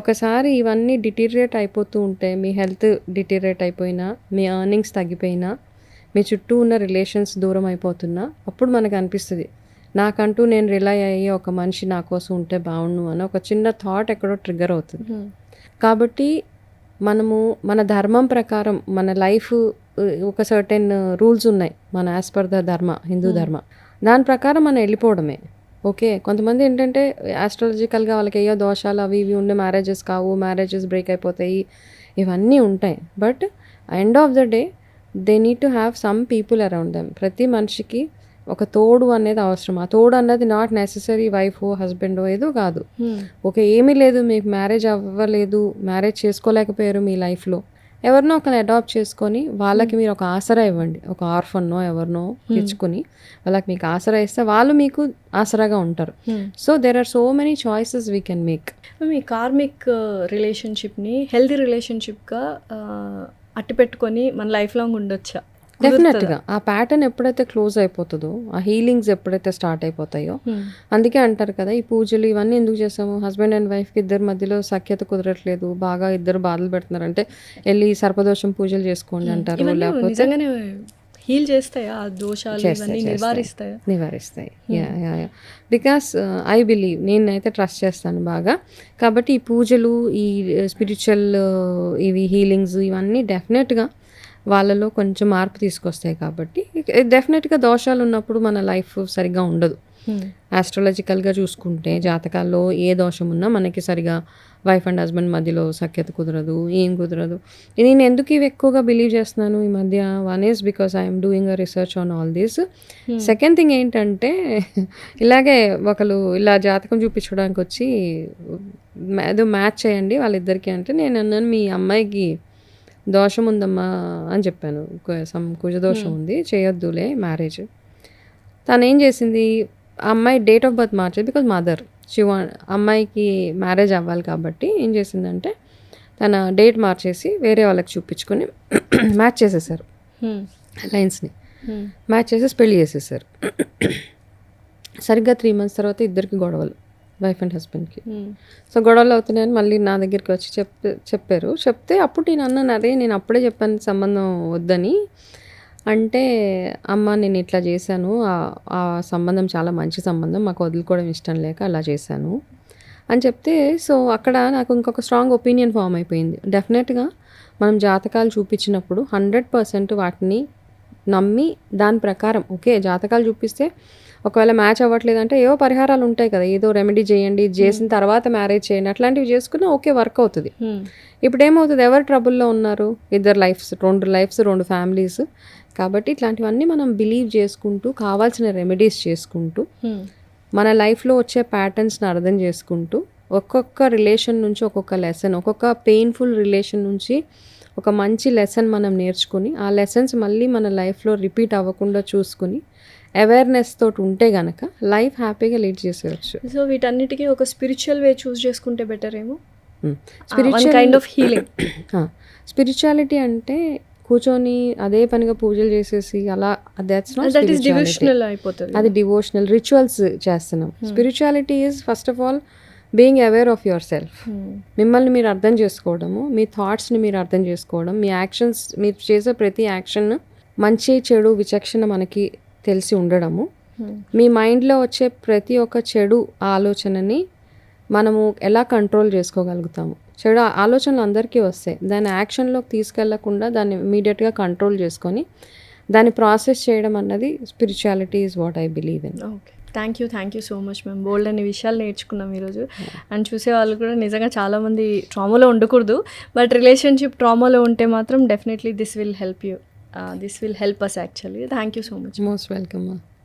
ఒకసారి ఇవన్నీ డిటీరియేట్ అయిపోతూ ఉంటే, మీ హెల్త్ డిటీరియేట్ అయిపోయినా, మీ ఎర్నింగ్స్ తగ్గిపోయినా, మీ చుట్టూ ఉన్న రిలేషన్స్ దూరం అయిపోతున్నా, అప్పుడు మనకు అనిపిస్తుంది నాకంటూ నేను రిలై అయ్యి ఒక మనిషి నా కోసం ఉంటే బాగుండు అని ఒక చిన్న థాట్ ఎక్కడో ట్రిగ్గర్ అవుతుంది. కాబట్టి మనము మన ధర్మం ప్రకారం మన లైఫ్ ఒక సర్టెన్ రూల్స్ ఉన్నాయి మన యాజ్ పర్ ద ధర్మ, హిందూ ధర్మ, దాని ప్రకారం మనం వెళ్ళిపోవడమే. ఓకే, కొంతమంది ఏంటంటే ఆస్ట్రాలజికల్గా వాళ్ళకి ఏయో దోషాలు అవి ఇవి ఉండే మ్యారేజెస్ కావు, మ్యారేజెస్ బ్రేక్ అయిపోతాయి, ఇవన్నీ ఉంటాయి. But end of the day they need to have some people around them. ప్రతి మనిషికి ఒక తోడు అనేది అవసరం. ఆ తోడు అన్నది నాట్ నెసెసరీ వైఫో హస్బెండో ఏదో కాదు. ఓకే, ఏమీ లేదు, మీకు మ్యారేజ్ అవ్వలేదు, మ్యారేజ్ చేసుకోలేకపోయారు మీ లైఫ్లో, ఎవరినో ఒకరిని అడాప్ట్ చేసుకొని వాళ్ళకి మీరు ఒక ఆసరా ఇవ్వండి. ఒక ఆర్ఫన్నో ఎవరినో తెచ్చుకొని వాళ్ళకి మీకు ఆసరా ఇస్తే వాళ్ళు మీకు ఆసరాగా ఉంటారు. So there are so many choices we can make. మీ కార్మిక్ రిలేషన్షిప్ని హెల్తీ రిలేషన్షిప్గా అట్టు పెట్టుకొని మన లైఫ్ లాంగ్ ఉండొచ్చా? డెఫినెట్గా ఆ ప్యాటర్న్ ఎప్పుడైతే క్లోజ్ అయిపోతుందో, ఆ హీలింగ్స్ ఎప్పుడైతే స్టార్ట్ అయిపోతాయో, అందుకే అంటారు కదా ఈ పూజలు ఇవన్నీ ఎందుకు చేస్తాము, హస్బెండ్ అండ్ వైఫ్కి ఇద్దరి మధ్యలో సఖ్యత కుదరట్లేదు, బాగా ఇద్దరు బాధలు పెడుతున్నారు అంటే వెళ్ళి సర్పదోషం పూజలు చేసుకోండి అంటారు. లేకపోతే హీల్ చేస్తాయా ఆ దోషాలు, నివారిస్తాయి. బికాస్ ఐ బిలీవ్, నేనైతే ట్రస్ట్ చేస్తాను బాగా. కాబట్టి ఈ పూజలు, ఈ స్పిరిచువల్ ఇవి హీలింగ్స్ ఇవన్నీ డెఫినెట్గా వాళ్ళలో కొంచెం మార్పు తీసుకొస్తాయి. కాబట్టి డెఫినెట్గా దోషాలు ఉన్నప్పుడు మన లైఫ్ సరిగ్గా ఉండదు. ఆస్ట్రాలజికల్గా చూసుకుంటే జాతకాల్లో ఏ దోషం ఉన్నా మనకి సరిగా వైఫ్ అండ్ హస్బెండ్ మధ్యలో సఖ్యత కుదరదు, ఏం కుదరదు. నేను ఎందుకు ఇవి ఎక్కువగా బిలీవ్ చేస్తున్నాను ఈ మధ్య, one is because I'm doing a research on all these. Second thing ఏంటంటే ఇలాగే ఒకరు ఇలా జాతకం చూపించడానికి వచ్చి ఏదో మ్యాచ్ చేయండి వాళ్ళిద్దరికి అంటే, నేను అన్నాను మీ అమ్మాయికి దోషం ఉందమ్మా అని చెప్పాను, కుజ దోషం ఉంది, చేయొద్దులే మ్యారేజ్. తను ఏం చేసింది, ఆ అమ్మాయి డేట్ ఆఫ్ బర్త్ మార్చేది. బికాజ్ మదర్ అమ్మాయికి మ్యారేజ్ అవ్వాలి కాబట్టి ఏం చేసిందంటే తన డేట్ మార్చేసి వేరే వాళ్ళకి చూపించుకొని మ్యాచ్ చేసేసారు లైన్స్ని. మ్యాచ్ చేసేసి పెళ్లి చేసేసారు. సరిగ్గా 3 months తర్వాత ఇద్దరికి గొడవలు, వైఫ్ అండ్ హస్బెండ్కి. సో గొడవలు అవుతున్నాయని మళ్ళీ నా దగ్గరికి వచ్చి చెప్పారు. చెప్తే అప్పుడు నేను అన్నాను, అదే నేను అప్పుడే చెప్పాను సంబంధం వద్దని. అంటే అమ్మ నేను ఇట్లా చేశాను, ఆ సంబంధం చాలా మంచి సంబంధం, మాకు వదులుకోవడం ఇష్టం లేక అలా చేశాను అని చెప్తే, సో అక్కడ నాకు ఇంకొక స్ట్రాంగ్ ఒపీనియన్ ఫామ్ అయిపోయింది. డెఫినెట్గా మనం జాతకాలు చూపించినప్పుడు 100% వాటిని నమ్మి దాని ప్రకారం ఓకే జాతకాలు చూపిస్తే ఒకవేళ మ్యాచ్ అవ్వట్లేదంటే ఏవో పరిహారాలు ఉంటాయి కదా, ఏదో రెమెడీ చేయండి, ఇది చేసిన తర్వాత మ్యారేజ్ చేయండి, అట్లాంటివి చేసుకున్నా ఓకే వర్క్ అవుతుంది. ఇప్పుడు ఏమవుతుంది, ఎవరు ట్రబుల్లో ఉన్నారు, 2 లైఫ్స్ 2 ఫ్యామిలీస్. కాబట్టి ఇట్లాంటివన్నీ మనం బిలీవ్ చేసుకుంటూ కావాల్సిన రెమెడీస్ చేసుకుంటూ మన లైఫ్లో వచ్చే ప్యాటర్న్స్ని అర్థం చేసుకుంటూ ఒక్కొక్క రిలేషన్ నుంచి ఒక్కొక్క లెసన్, ఒక్కొక్క పెయిన్ఫుల్ రిలేషన్ నుంచి ఒక మంచి లెసన్ మనం నేర్చుకుని ఆ లెసన్స్ మళ్ళీ మన లైఫ్లో రిపీట్ అవ్వకుండా చూసుకుని అవేర్నెస్ తోటి ఉంటే గనక లైఫ్ హ్యాపీగా లీడ్ చేసేయచ్చు. సో వీటన్నిటికీ ఒక స్పిరిచువల్ వే చూస్ చేసుకుంటే బెటర్ ఏమో. Spiritual kind of healing. Spirituality అంటే కూర్చొని అదే పనిగా పూజలు చేసేసి అలా, that's not that is devotional అయిపోతుంది. అది డివోషనల్ రిచువల్స్ చేస్తున్నాం. Spirituality is first of all being aware of your self. మిమ్మల్ని మీరు అర్థం చేసుకోవడము, మీ థాట్స్ని మీరు అర్థం చేసుకోవడం, మీ యాక్షన్స్, మీరు చేసే ప్రతి యాక్షన్ మంచి చెడు విచక్షణ మనకి తెలిసి ఉండడము, మీ మైండ్లో వచ్చే ప్రతి ఒక్క చెడు ఆలోచనని మనము ఎలా కంట్రోల్ చేసుకోగలుగుతాము. చెడు ఆలోచనలు అందరికీ వస్తాయి, దాన్ని యాక్షన్లోకి తీసుకెళ్లకుండా దాన్ని ఇమీడియట్గా కంట్రోల్ చేసుకొని దాన్ని ప్రాసెస్ చేయడం అన్నది spirituality is what I believe in. Okay, thank you so much ma'am. Bold అన్ని విషయాలు నేర్చుకున్నాం ఈరోజు. అండ్ చూసే వాళ్ళు కూడా నిజంగా చాలామంది ట్రామాలో ఉండకూడదు, బట్ రిలేషన్షిప్ ట్రామాలో ఉంటే మాత్రం definitely this will help us actually. Thank you so much. Most welcome.